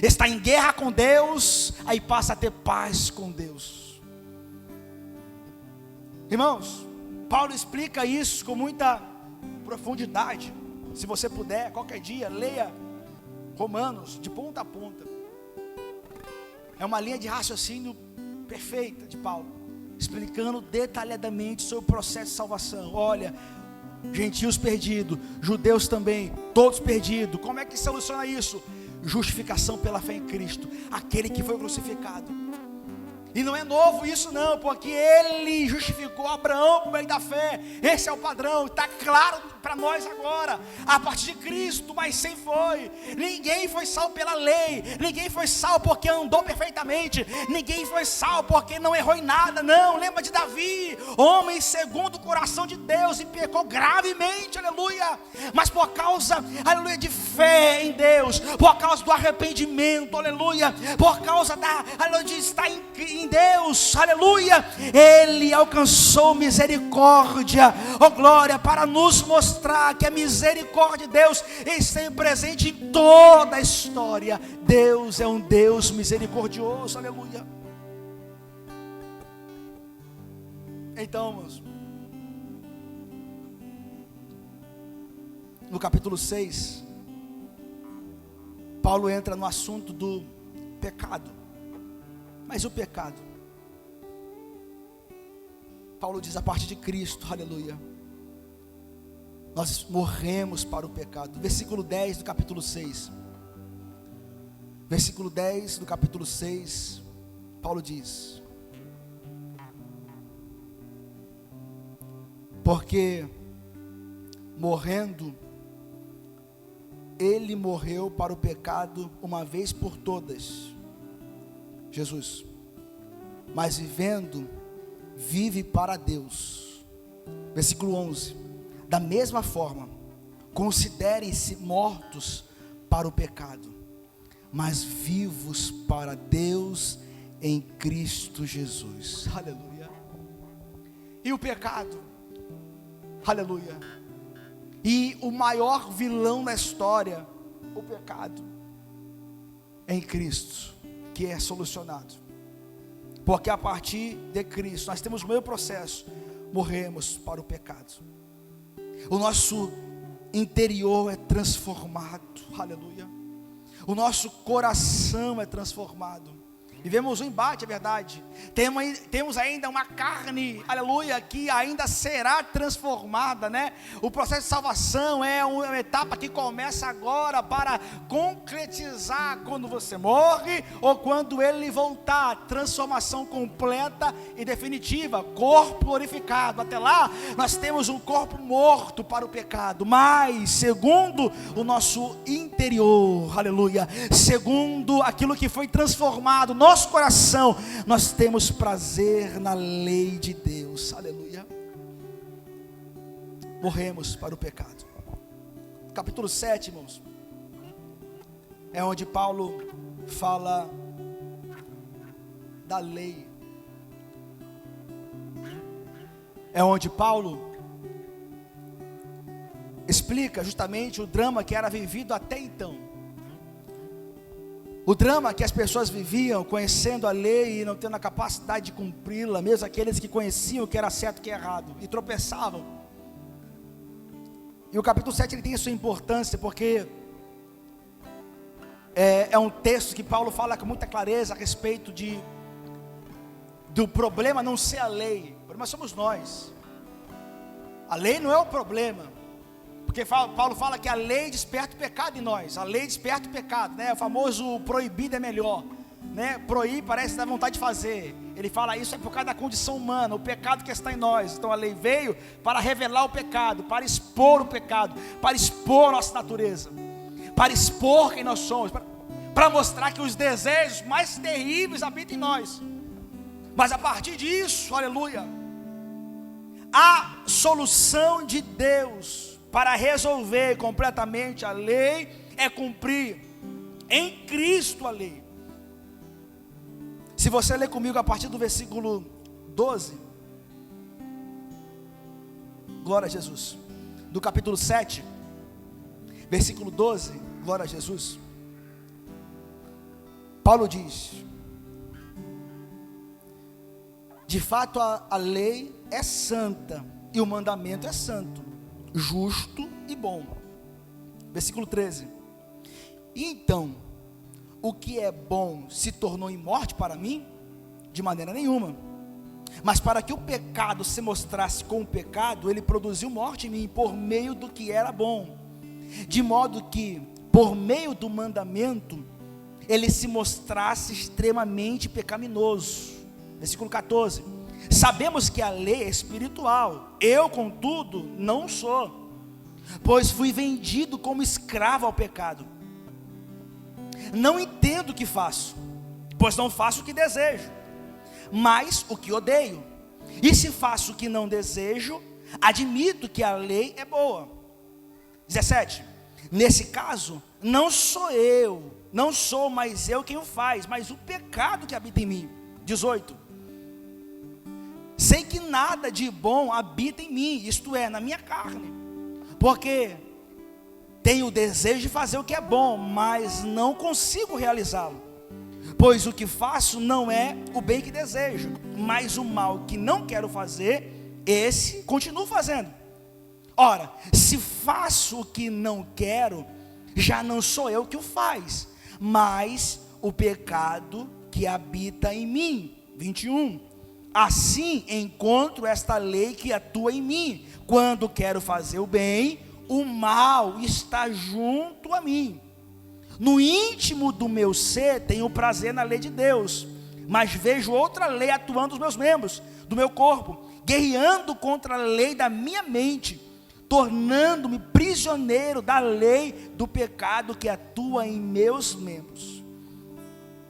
Está em guerra com Deus, aí passa a ter paz com Deus. Irmãos, Paulo explica isso com muita profundidade. Se você puder, qualquer dia, leia Romanos de ponta a ponta. É uma linha de raciocínio perfeita de Paulo, explicando detalhadamente sobre o processo de salvação. Olha, gentios perdidos, judeus também, todos perdidos. Como é que soluciona isso? Justificação pela fé em Cristo, aquele que foi crucificado. E não é novo isso não, porque ele justificou Abraão por meio da fé. Esse é o padrão, está claro para nós agora, a partir de Cristo. Mas sem foi, ninguém foi salvo pela lei, ninguém foi salvo porque andou perfeitamente, ninguém foi salvo porque não errou em nada. Não, lembra de Davi, homem segundo o coração de Deus, e pecou gravemente, aleluia. Mas por causa, aleluia, de fé em Deus, por causa do arrependimento, aleluia, por causa da, aleluia, de estar em Deus, aleluia, ele alcançou misericórdia, oh glória, para nos mostrar que a misericórdia de Deus está presente em toda a história. Deus é um Deus misericordioso, aleluia. Então, irmãos, no capítulo 6, Paulo entra no assunto do pecado. Mas o pecado, Paulo diz, a partir de Cristo, aleluia, nós morremos para o pecado. Versículo 10 do capítulo 6. Versículo 10 do capítulo 6, Paulo diz: porque morrendo, ele morreu para o pecado uma vez por todas, Jesus, mas vivendo, vive para Deus. Versículo 11: da mesma forma, considerem-se mortos para o pecado, mas vivos para Deus em Cristo Jesus. Aleluia. E o pecado, aleluia, e o maior vilão da história, o pecado, é em Cristo que é solucionado, porque a partir de Cristo nós temos o mesmo processo, morremos para o pecado, o nosso interior é transformado, aleluia, o nosso coração é transformado. Vivemos um embate, é verdade, temos ainda uma carne, aleluia, que ainda será transformada, né? O processo de salvação é uma etapa que começa agora para concretizar quando você morre ou quando ele voltar. Transformação completa e definitiva, corpo glorificado. Até lá nós temos um corpo morto para o pecado, mas segundo o nosso interior, aleluia, segundo aquilo que foi transformado, nosso coração, nós temos prazer na lei de Deus, aleluia. Morremos para o pecado. Capítulo 7, irmãos, é onde Paulo fala da lei, é onde Paulo explica justamente o drama que era vivido até então. O drama que as pessoas viviam, conhecendo a lei e não tendo a capacidade de cumpri-la, mesmo aqueles que conheciam o que era certo e o que era errado, e tropeçavam. E o capítulo 7 ele tem a sua importância, porque é um texto que Paulo fala com muita clareza a respeito do problema não ser a lei, o problema somos nós. A lei não é o problema. Porque Paulo fala que a lei desperta o pecado em nós. A lei desperta o pecado, né? O famoso proibido é melhor, né? Proibir parece dar vontade de fazer. Ele fala isso é por causa da condição humana, o pecado que está em nós. Então a lei veio para revelar o pecado, para expor o pecado, para expor nossa natureza, para expor quem nós somos, para mostrar que os desejos mais terríveis habitam em nós. Mas a partir disso, aleluia, a solução de Deus para resolver completamente a lei é cumprir em Cristo a lei. Se você ler comigo a partir do versículo 12, glória a Jesus, do capítulo 7, versículo 12, glória a Jesus, Paulo diz: de fato a lei é santa e o mandamento é santo, justo e bom. Versículo 13: e então o que é bom se tornou em morte para mim? De maneira nenhuma. Mas para que o pecado se mostrasse como pecado, ele produziu morte em mim por meio do que era bom, de modo que, por meio do mandamento, ele se mostrasse extremamente pecaminoso. Versículo 14: sabemos que a lei é espiritual, eu, contudo, não sou, pois fui vendido como escravo ao pecado. Não entendo o que faço, pois não faço o que desejo, mas o que odeio. E se faço o que não desejo, admito que a lei é boa. 17: nesse caso, não sou mais eu quem o faz, mas o pecado que habita em mim. 18: sei que nada de bom habita em mim, isto é, na minha carne, porque tenho o desejo de fazer o que é bom, mas não consigo realizá-lo. Pois o que faço não é o bem que desejo, mas o mal que não quero fazer, esse continuo fazendo. Ora, se faço o que não quero, já não sou eu que o faz, mas o pecado que habita em mim. 21: assim encontro esta lei que atua em mim: quando quero fazer o bem, o mal está junto a mim. No íntimo do meu ser tenho prazer na lei de Deus, mas vejo outra lei atuando nos meus membros, do meu corpo, guerreando contra a lei da minha mente, tornando-me prisioneiro da lei do pecado que atua em meus membros.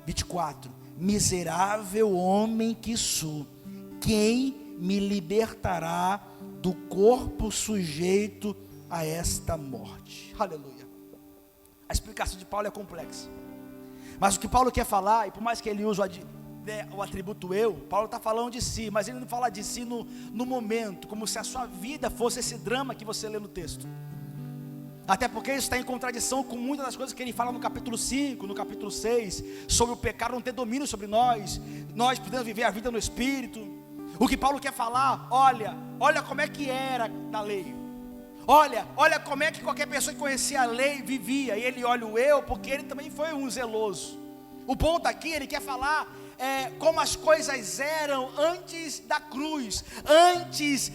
24: miserável homem que sou, quem me libertará do corpo sujeito a esta morte? Aleluia. A explicação de Paulo é complexa, mas o que Paulo quer falar, e por mais que ele use o atributo eu, Paulo está falando de si, mas ele não fala de si no momento, como se a sua vida fosse esse drama que você lê no texto. Até porque isso está em contradição com muitas das coisas que ele fala no capítulo 5, no capítulo 6, sobre o pecado não ter domínio sobre nós podemos viver a vida no Espírito. O que Paulo quer falar, olha como é que era da lei. Olha como é que qualquer pessoa que conhecia a lei vivia. E ele olha o eu, porque ele também foi um zeloso. O ponto aqui, ele quer falar como as coisas eram antes da cruz, antes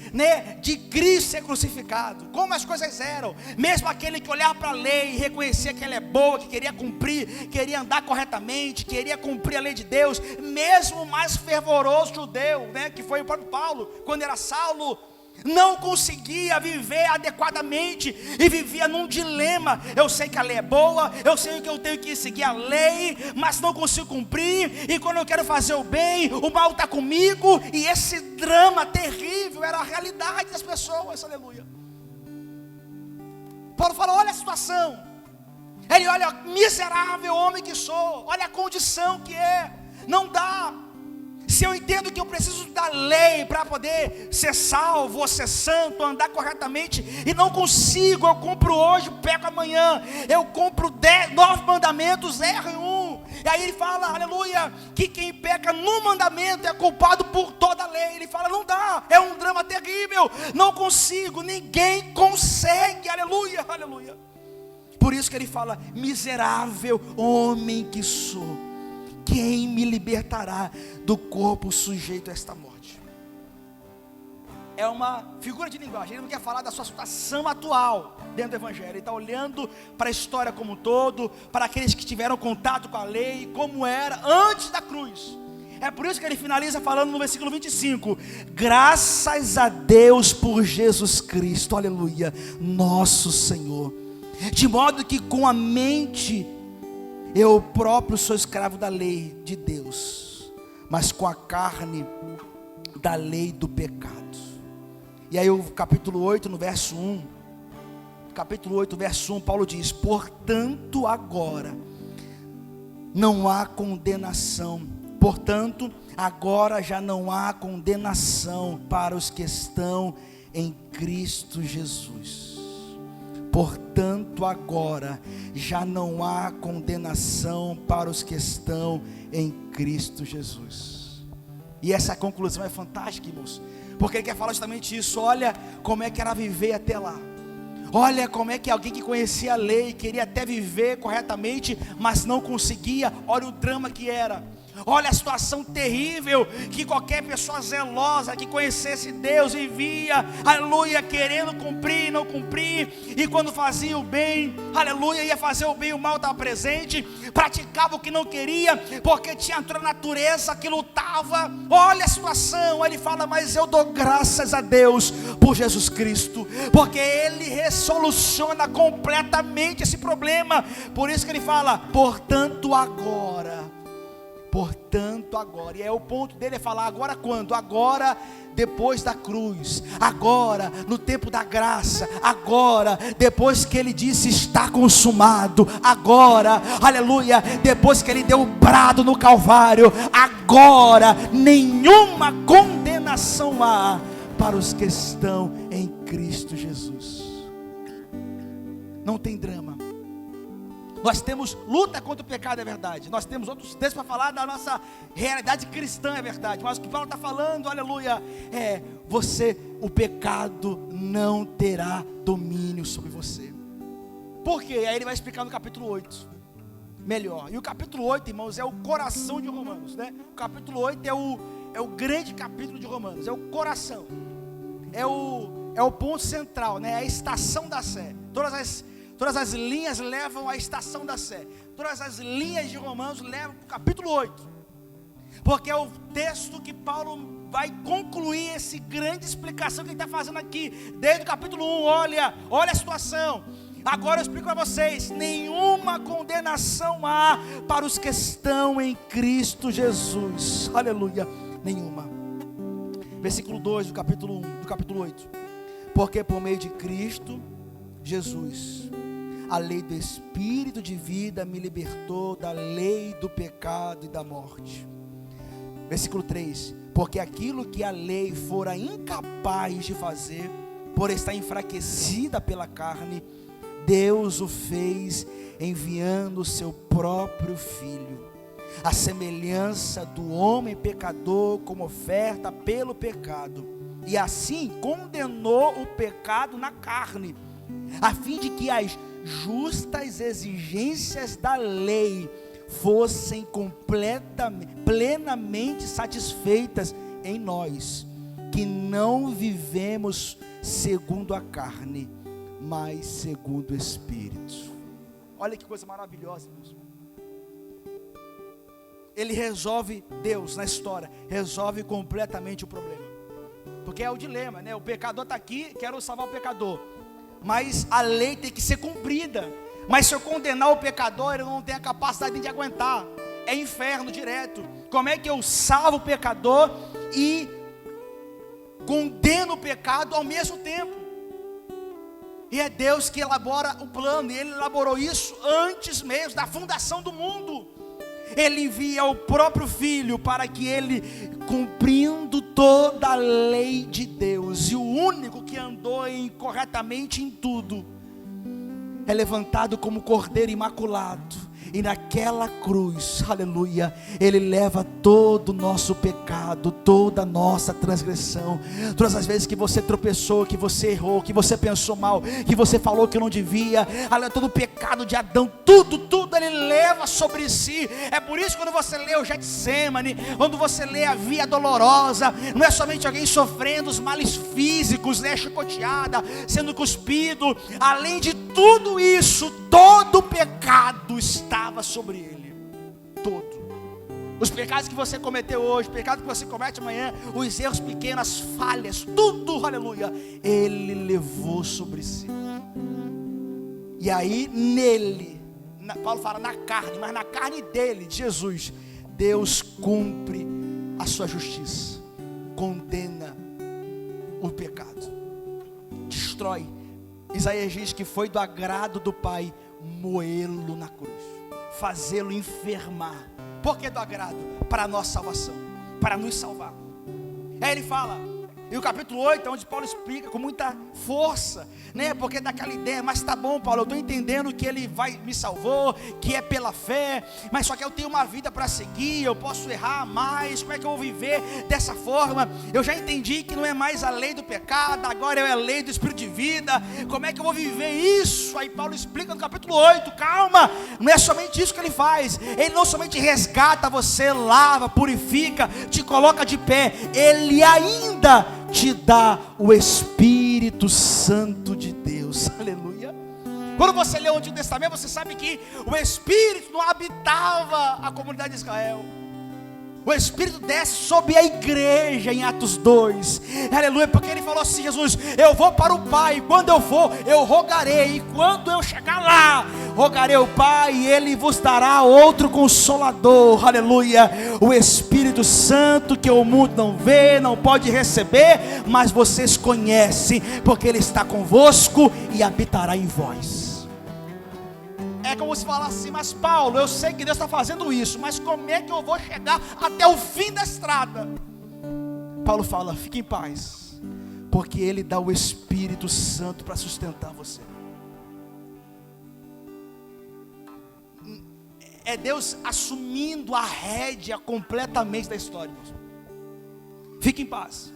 de Cristo ser crucificado. Como as coisas eram. Mesmo aquele que olhava para a lei e reconhecia que ela é boa, que queria cumprir, queria andar corretamente, queria cumprir a lei de Deus. Mesmo o mais fervoroso judeu, que foi o próprio Paulo, quando era Saulo, não conseguia viver adequadamente e vivia num dilema. Eu sei que a lei é boa, eu sei que eu tenho que seguir a lei, mas não consigo cumprir, e quando eu quero fazer o bem, o mal está comigo. E esse drama terrível era a realidade das pessoas. Aleluia. Paulo fala, olha a situação. Ele olha, miserável homem que sou, olha a condição que é, não dá. Se eu entendo que eu preciso da lei para poder ser salvo, ou ser santo, andar corretamente, e não consigo, eu compro hoje, pego amanhã, eu compro 9 mandamentos, erro em um. E aí ele fala, aleluia, que quem peca no mandamento é culpado por toda a lei. Ele fala, não dá, é um drama terrível, não consigo, ninguém consegue, aleluia, aleluia. Por isso que ele fala, miserável homem que sou, quem me libertará do corpo sujeito a esta morte? É uma figura de linguagem. Ele não quer falar da sua situação atual dentro do Evangelho. Ele está olhando para a história como um todo, para aqueles que tiveram contato com a lei, como era antes da cruz. É por isso que ele finaliza falando no versículo 25: graças a Deus por Jesus Cristo, aleluia, nosso Senhor. De modo que com a mente eu próprio sou escravo da lei de Deus, mas com a carne da lei do pecado. E aí o capítulo 8, no verso 1, Paulo diz: portanto agora não há condenação, portanto agora já não há condenação para os que estão em Cristo Jesus. Portanto agora já não há condenação para os que estão em Cristo Jesus. E essa conclusão é fantástica, irmãos, porque ele quer falar justamente isso. Olha como é que era viver até lá. Olha como é que alguém que conhecia a lei, queria até viver corretamente, mas não conseguia. Olha o drama que era. Olha a situação terrível que qualquer pessoa zelosa que conhecesse Deus vivia, aleluia, querendo cumprir, não cumprir, e quando fazia o bem, aleluia, ia fazer o bem, o mal estava presente, praticava o que não queria, porque tinha outra natureza que lutava. Olha a situação, ele fala, mas eu dou graças a Deus por Jesus Cristo, porque Ele resoluciona completamente esse problema. Por isso que ele fala, portanto agora, e é o ponto dele, é falar, agora quando? Agora depois da cruz, agora no tempo da graça, agora depois que ele disse está consumado, agora, aleluia, depois que ele deu o brado no Calvário, agora nenhuma condenação há para os que estão em Cristo Jesus. Não tem drama. Nós temos luta contra o pecado, é verdade. Nós temos outros textos para falar da nossa realidade cristã, é verdade. Mas o que Paulo está falando, aleluia, é o pecado não terá domínio sobre você. Por quê? Aí ele vai explicar no capítulo 8 melhor. E o capítulo 8, irmãos, é o coração de Romanos, né? O capítulo 8 é o grande capítulo de Romanos, é o coração, é o ponto central, né? É a estação da sé. Todas as linhas levam à estação da sé. Todas as linhas de Romanos levam para o capítulo 8. Porque é o texto que Paulo vai concluir essa grande explicação que ele está fazendo aqui. Desde o capítulo 1, olha a situação. Agora eu explico para vocês. Nenhuma condenação há para os que estão em Cristo Jesus. Aleluia. Nenhuma. Versículo 2 do capítulo 1, do capítulo 8. Porque por meio de Cristo Jesus, a lei do Espírito de vida me libertou da lei do pecado e da morte. Versículo 3. Porque aquilo que a lei fora incapaz de fazer, por estar enfraquecida pela carne, Deus o fez enviando o seu próprio Filho, a semelhança do homem pecador, como oferta pelo pecado, e assim condenou o pecado na carne, a fim de que as justas exigências da lei fossem plenamente satisfeitas em nós, que não vivemos segundo a carne, mas segundo o Espírito. Olha que coisa maravilhosa, irmãos. Ele resolve, Deus na história resolve completamente o problema, porque é o dilema, né? O pecador está aqui, quero salvar o pecador, mas a lei tem que ser cumprida. Mas se eu condenar o pecador, ele não tem a capacidade de aguentar, é inferno direto. Como é que eu salvo o pecador e condeno o pecado ao mesmo tempo? E é Deus que elabora o plano, e Ele elaborou isso antes mesmo da fundação do mundo. Ele envia o próprio Filho para que Ele, cumprindo toda a lei de Deus, e o único que andou corretamente em tudo, é levantado como cordeiro imaculado, e naquela cruz, aleluia, Ele leva todo o nosso pecado, toda a nossa transgressão. Todas as vezes que você tropeçou, que você errou, que você pensou mal, que você falou que não devia, todo o pecado de Adão, tudo Ele leva sobre si. É por isso que quando você lê o Getsemane, quando você lê a via dolorosa, não é somente alguém sofrendo os males físicos, né, chicoteada, sendo cuspido. Além de tudo isso, todo o pecado estava sobre Ele, todo. Os pecados que você cometeu hoje, o pecado que você comete amanhã, os erros pequenos, as falhas, tudo, aleluia, Ele levou sobre si. E aí nele, Paulo fala na carne, mas na carne dele, de Jesus, Deus cumpre a sua justiça, condena o pecado, destrói. Isaías diz que foi do agrado do Pai moê-lo na cruz, fazê-lo enfermar. Por que do agrado? Para a nossa salvação, para nos salvar. Aí ele fala, E o capítulo 8 é onde Paulo explica com muita força, né? Porque daquela ideia, mas tá bom, Paulo, eu estou entendendo que ele me salvou, que é pela fé, mas só que eu tenho uma vida para seguir, eu posso errar mais, como é que eu vou viver dessa forma? Eu já entendi que não é mais a lei do pecado, agora é a lei do Espírito de vida, como é que eu vou viver isso? Aí Paulo explica no capítulo 8, calma, não é somente isso que ele faz, ele não somente resgata você, lava, purifica, te coloca de pé, ele ainda te dá o Espírito Santo de Deus, aleluia. Quando você lê o Antigo Testamento, você sabe que o Espírito não habitava a comunidade de Israel. O Espírito desce sobre a igreja em Atos 2, aleluia, porque ele falou assim: Jesus, eu vou para o Pai, quando eu for, eu rogarei, e quando eu chegar lá, rogarei ao Pai, e Ele vos dará outro Consolador, aleluia, o Espírito Santo, que o mundo não vê, não pode receber, mas vocês conhecem, porque Ele está convosco e habitará em vós. É como se falasse assim: mas Paulo, eu sei que Deus está fazendo isso, mas como é que eu vou chegar até o fim da estrada? Paulo fala: fique em paz, porque Ele dá o Espírito Santo para sustentar você. É Deus assumindo a rédea completamente da história, irmãos. Fique em paz.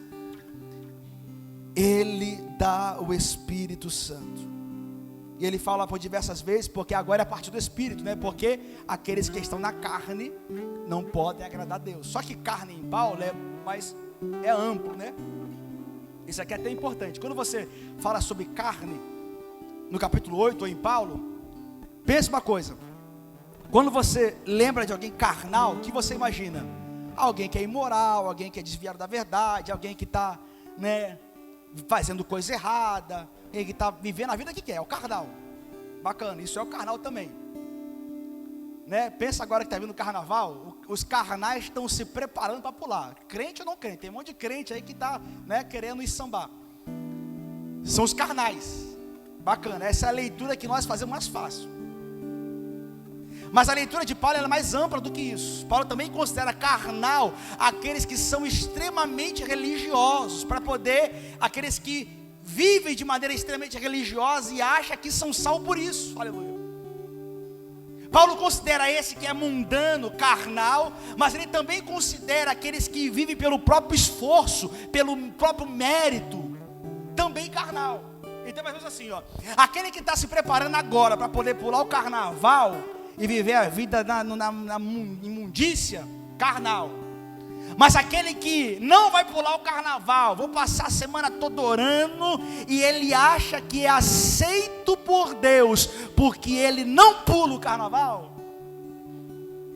Ele dá o Espírito Santo. E ele fala por diversas vezes, porque agora é a partir do Espírito, né? Porque aqueles que estão na carne não podem agradar a Deus. Só que carne em Paulo é amplo, né? Isso aqui é até importante. Quando você fala sobre carne, no capítulo 8 ou em Paulo, pensa uma coisa. Quando você lembra de alguém carnal, o que você imagina? Alguém que é imoral, alguém que é desviado da verdade, alguém que está, né, fazendo coisa errada, ele está vivendo a vida que quer, é o carnal. Bacana, isso é o carnal também, né? Pensa agora que está vindo o carnaval, os carnais estão se preparando para pular, crente ou não crente, tem um monte de crente aí que está, né, querendo ir sambar. São os carnais. Bacana, essa é a leitura que nós fazemos mais fácil. Mas a leitura de Paulo é mais ampla do que isso. Paulo também considera carnal aqueles que são extremamente religiosos, para poder, aqueles que vivem de maneira extremamente religiosa e acham que são salvos por isso, aleluia. Paulo considera esse que é mundano, carnal, mas ele também considera aqueles que vivem pelo próprio esforço, pelo próprio mérito, também carnal. Então mais ou menos assim, ó, aquele que está se preparando agora para poder pular o carnaval e viver a vida na imundícia, carnal. Mas aquele que não vai pular o carnaval, vou passar a semana toda orando, e ele acha que é aceito por Deus, porque ele não pula o carnaval,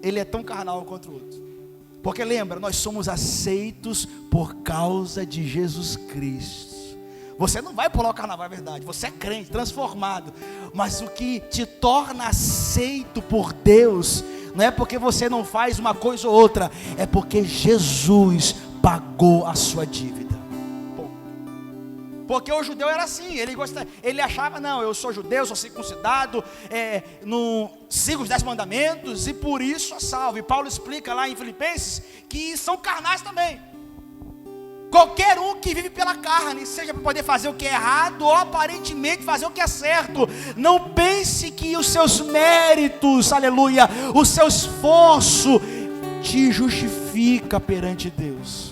ele é tão carnal quanto o outro. Porque lembra, nós somos aceitos por causa de Jesus Cristo. Você não vai pular o carnaval, é verdade, você é crente, transformado, mas o que te torna aceito por Deus não é porque você não faz uma coisa ou outra, é porque Jesus pagou a sua dívida. Porque o judeu era assim, ele achava, não, eu sou judeu, sou circuncidado, não sigo os 10 mandamentos, e por isso sou salvo. E Paulo explica lá em Filipenses que são carnais também. Qualquer um que vive pela carne, seja para poder fazer o que é errado, ou aparentemente fazer o que é certo, não pense que os seus méritos, aleluia, o seu esforço te justifica perante Deus.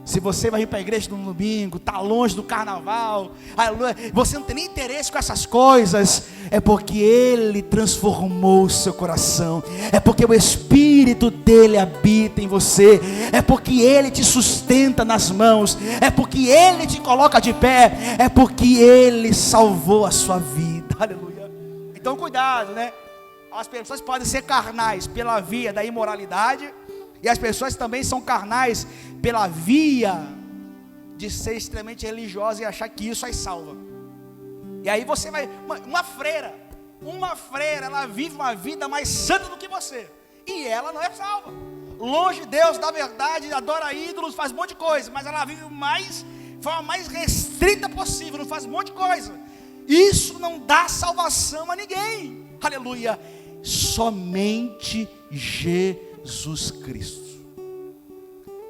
Se você vai vir para a igreja no domingo, está longe do carnaval, aleluia, você não tem nem interesse com essas coisas, é porque Ele transformou o seu coração, é porque o Espírito dEle habita em você, é porque Ele te sustenta nas mãos, é porque Ele te coloca de pé, é porque Ele salvou a sua vida, aleluia. Então cuidado, né? As pessoas podem ser carnais pela via da imoralidade, e as pessoas também são carnais pela via de ser extremamente religiosa e achar que isso aí salva. E aí você vai, uma freira, ela vive uma vida mais santa do que você, e ela não é salva. Longe de Deus, da verdade, adora ídolos, faz um monte de coisa, mas ela vive de forma mais restrita possível, não faz um monte de coisa. Isso não dá salvação a ninguém, aleluia. Somente Jesus Cristo.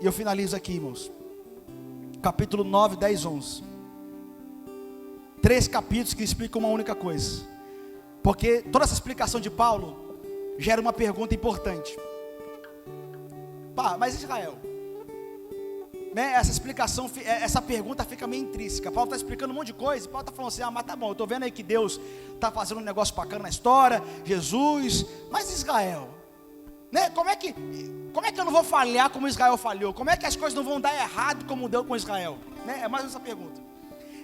E eu finalizo aqui, irmãos. capítulo 9, 10, 11. 3 capítulos que explicam uma única coisa. Porque toda essa explicação de Paulo gera uma pergunta importante. Mas Israel, né, essa explicação, essa pergunta fica meio intrínseca. Paulo está explicando um monte de coisa, e Paulo está falando assim, mas tá bom, eu estou vendo aí que Deus está fazendo um negócio bacana na história, Jesus, mas Israel, né, como é que eu não vou falhar como Israel falhou? Como é que as coisas não vão dar errado como deu com Israel? Né, é mais essa pergunta.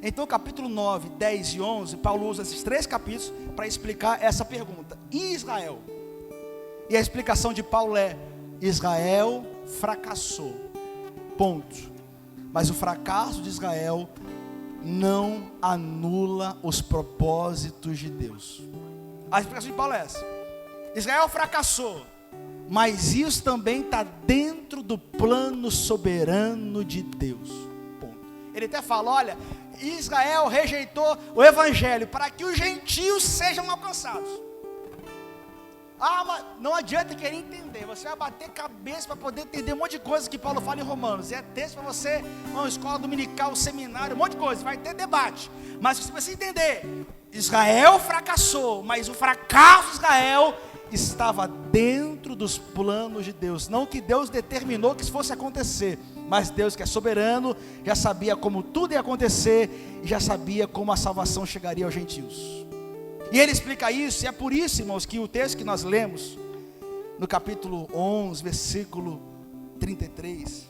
Então capítulo 9, 10 e 11, Paulo usa esses 3 capítulos para explicar essa pergunta. E Israel? E a explicação de Paulo é: Israel fracassou, ponto. Mas o fracasso de Israel não anula os propósitos de Deus. A explicação de Paulo é essa: Israel fracassou, mas isso também está dentro do plano soberano de Deus, ponto. Ele até fala, olha, Israel rejeitou o evangelho para que os gentios sejam alcançados. Mas não adianta querer entender, você vai bater cabeça para poder entender um monte de coisa que Paulo fala em Romanos, é texto para você, uma escola dominical, seminário, um monte de coisa, vai ter debate, mas você precisa entender, Israel fracassou, mas o fracasso de Israel estava dentro dos planos de Deus, não que Deus determinou que isso fosse acontecer, mas Deus, que é soberano, já sabia como tudo ia acontecer, e já sabia como a salvação chegaria aos gentios. E ele explica isso, e é por isso, irmãos, que o texto que nós lemos, no capítulo 11, versículo 33,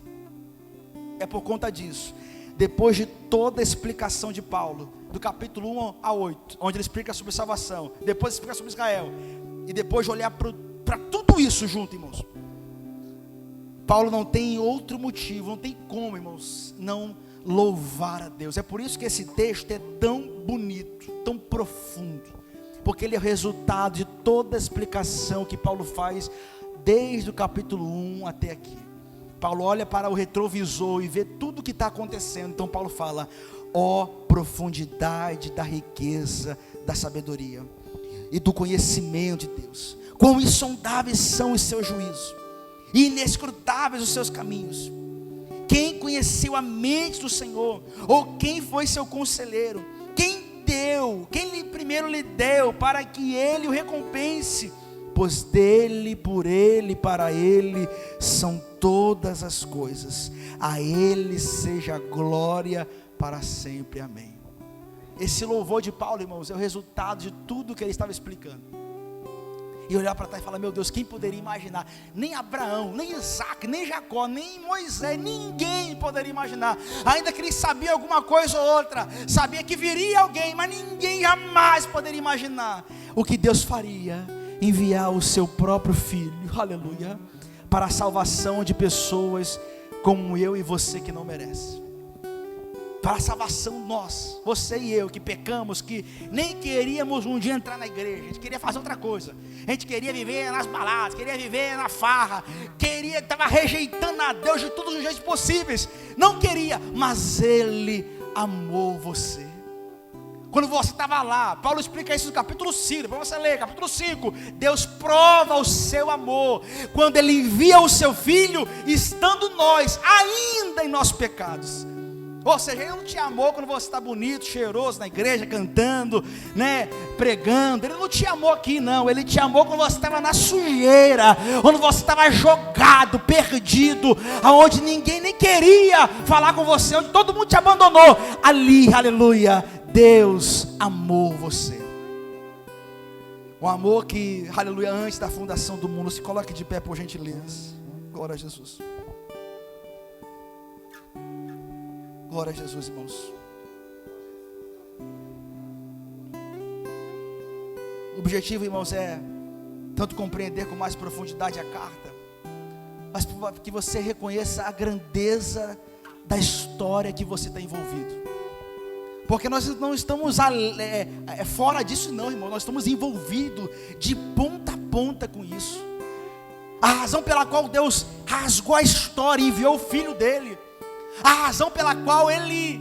é por conta disso. Depois de toda a explicação de Paulo, do capítulo 1 a 8, onde ele explica sobre salvação, depois explica sobre Israel, e depois de olhar para tudo isso junto, irmãos, Paulo não tem outro motivo, não tem como, irmãos, não louvar a Deus. É por isso que esse texto é tão bonito, tão profundo, porque ele é o resultado de toda a explicação que Paulo faz desde o capítulo 1 até aqui. Paulo olha para o retrovisor e vê tudo o que está acontecendo. Então Paulo fala: ó profundidade da riqueza, da sabedoria e do conhecimento de Deus, quão insondáveis são os seus juízos e inescrutáveis os seus caminhos. Quem conheceu a mente do Senhor? Ou quem foi seu conselheiro? Quem primeiro lhe deu, para que ele o recompense? Pois dele, por ele, para ele são todas as coisas. A ele seja a glória para sempre. Amém. Esse louvor de Paulo, irmãos, é o resultado de tudo que ele estava explicando. E olhar para trás e falar: meu Deus, quem poderia imaginar? Nem Abraão, nem Isaac, nem Jacó, nem Moisés, ninguém poderia imaginar. Ainda que ele sabia alguma coisa ou outra, sabia que viria alguém, mas ninguém jamais poderia imaginar o que Deus faria: enviar o seu próprio filho, aleluia, para a salvação de pessoas como eu e você que não merece. Para a salvação nós, você e eu que pecamos, que nem queríamos um dia entrar na igreja, a gente queria fazer outra coisa, a gente queria viver nas baladas, queria viver na farra, estava rejeitando a Deus de todos os jeitos possíveis, não queria, mas Ele amou você. Quando você estava lá, Paulo explica isso no capítulo 5, para você ler, capítulo 5, Deus prova o seu amor, quando Ele envia o seu Filho, estando nós ainda em nossos pecados. Ou seja, Ele não te amou quando você está bonito, cheiroso na igreja, cantando, né, pregando. Ele não te amou aqui não, Ele te amou quando você estava na sujeira, quando você estava jogado, perdido, aonde ninguém nem queria falar com você, onde todo mundo te abandonou. Ali, aleluia, Deus amou você. O amor que, aleluia, antes da fundação do mundo. Se coloque de pé por gentileza. Glória a Jesus. Glória a Jesus, irmãos. O objetivo, irmãos, é tanto compreender com mais profundidade a carta, mas que você reconheça a grandeza da história que você está envolvido. Porque nós não estamos fora disso não, irmão. Nós estamos envolvidos de ponta a ponta com isso. A razão pela qual Deus rasgou a história e enviou o Filho dele, a razão pela qual Ele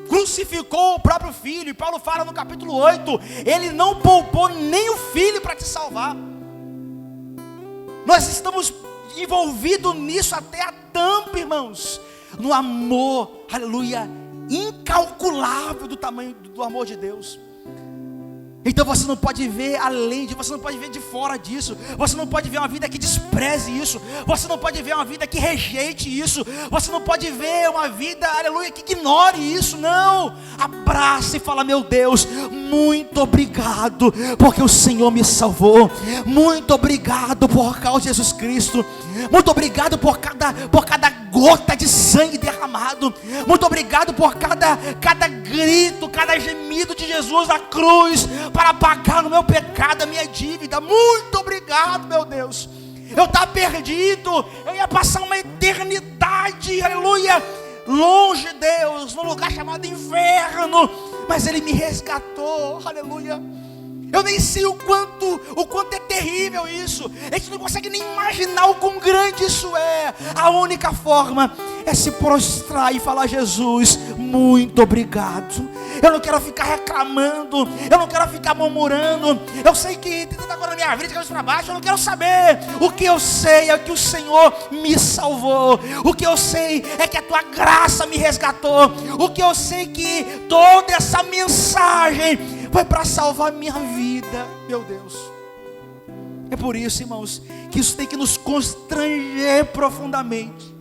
crucificou o próprio Filho. E Paulo fala no capítulo 8, Ele não poupou nem o Filho para te salvar. Nós estamos envolvidos nisso até a tampa, irmãos. no amor, aleluia, incalculável do tamanho do amor de Deus. Então você não pode ver além disso, você não pode ver de fora disso, você não pode ver uma vida que despreze isso, você não pode ver uma vida que rejeite isso, você não pode ver uma vida, aleluia, que ignore isso. Não, abraça e fala: meu Deus, muito obrigado, porque o Senhor me salvou, muito obrigado por causa de Jesus Cristo, muito obrigado por cada gota de sangue derramado, muito obrigado por cada grito, cada gemido de Jesus na cruz, para pagar o meu pecado, a minha dívida. Muito obrigado, meu Deus. Eu estava perdido, eu ia passar uma eternidade, aleluia, longe de Deus, num lugar chamado inferno, mas Ele me resgatou, aleluia. Eu nem sei o quanto é terrível isso. A gente não consegue nem imaginar o quão grande isso é. A única forma é se prostrar e falar: Jesus, muito obrigado. Eu não quero ficar reclamando, eu não quero ficar murmurando. Eu sei que tem tanta coisa na minha vida, de cabeça para baixo. Eu não quero saber. O que eu sei é que o Senhor me salvou. O que eu sei é que a tua graça me resgatou. O que eu sei é que toda essa mensagem foi para salvar minha vida, meu Deus. É por isso, irmãos, que isso tem que nos constranger profundamente.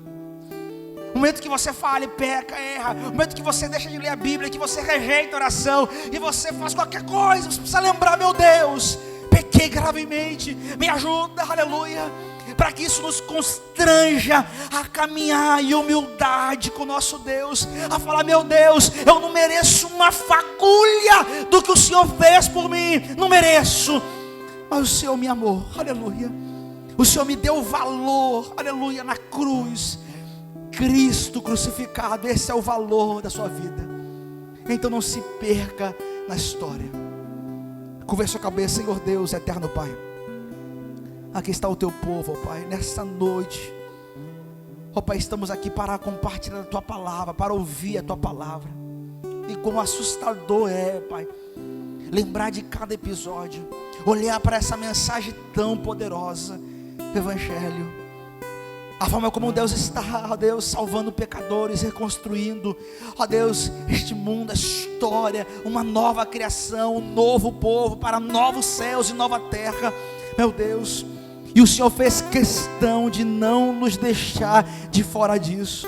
O momento que você fala e peca, erra, o momento que você deixa de ler a Bíblia, que você rejeita a oração, e você faz qualquer coisa, você precisa lembrar: meu Deus, pequei gravemente, me ajuda, aleluia, para que isso nos constranja a caminhar em humildade com o nosso Deus, a falar: meu Deus, eu não mereço uma fagulha do que o Senhor fez por mim, não mereço, mas o Senhor me amou, aleluia, o Senhor me deu valor, aleluia, na cruz, Cristo crucificado, esse é o valor da sua vida. Então não se perca na história. Curva a sua cabeça. Senhor Deus, eterno Pai, aqui está o teu povo, ó Pai, nessa noite, ó Pai, estamos aqui para compartilhar a tua palavra, para ouvir a tua palavra. E como assustador é, Pai, lembrar de cada episódio, olhar para essa mensagem tão poderosa do Evangelho, a forma como Deus está, ó Deus, salvando pecadores, reconstruindo, ó Deus, este mundo, a história, uma nova criação, um novo povo, para novos céus e nova terra, meu Deus. E o Senhor fez questão de não nos deixar de fora disso.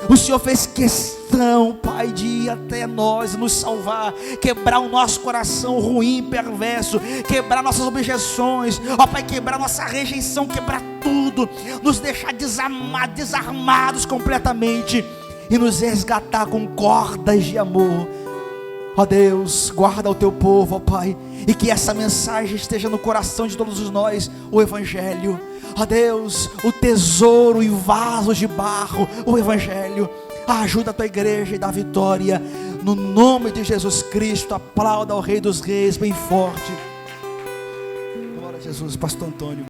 O Senhor fez questão, Pai, de ir até nós, nos salvar, quebrar o nosso coração ruim, perverso, quebrar nossas objeções, ó Pai, quebrar nossa rejeição, quebrar tudo, nos deixar desarmados completamente e nos resgatar com cordas de amor. Ó Deus, guarda o teu povo, ó Pai, e que essa mensagem esteja no coração de todos nós, o Evangelho. Ó Deus, o tesouro e vasos de barro, o Evangelho. Ajuda a tua igreja e dá vitória, no nome de Jesus Cristo. Aplauda ao Rei dos Reis bem forte. Glória a Jesus. Pastor Antônio.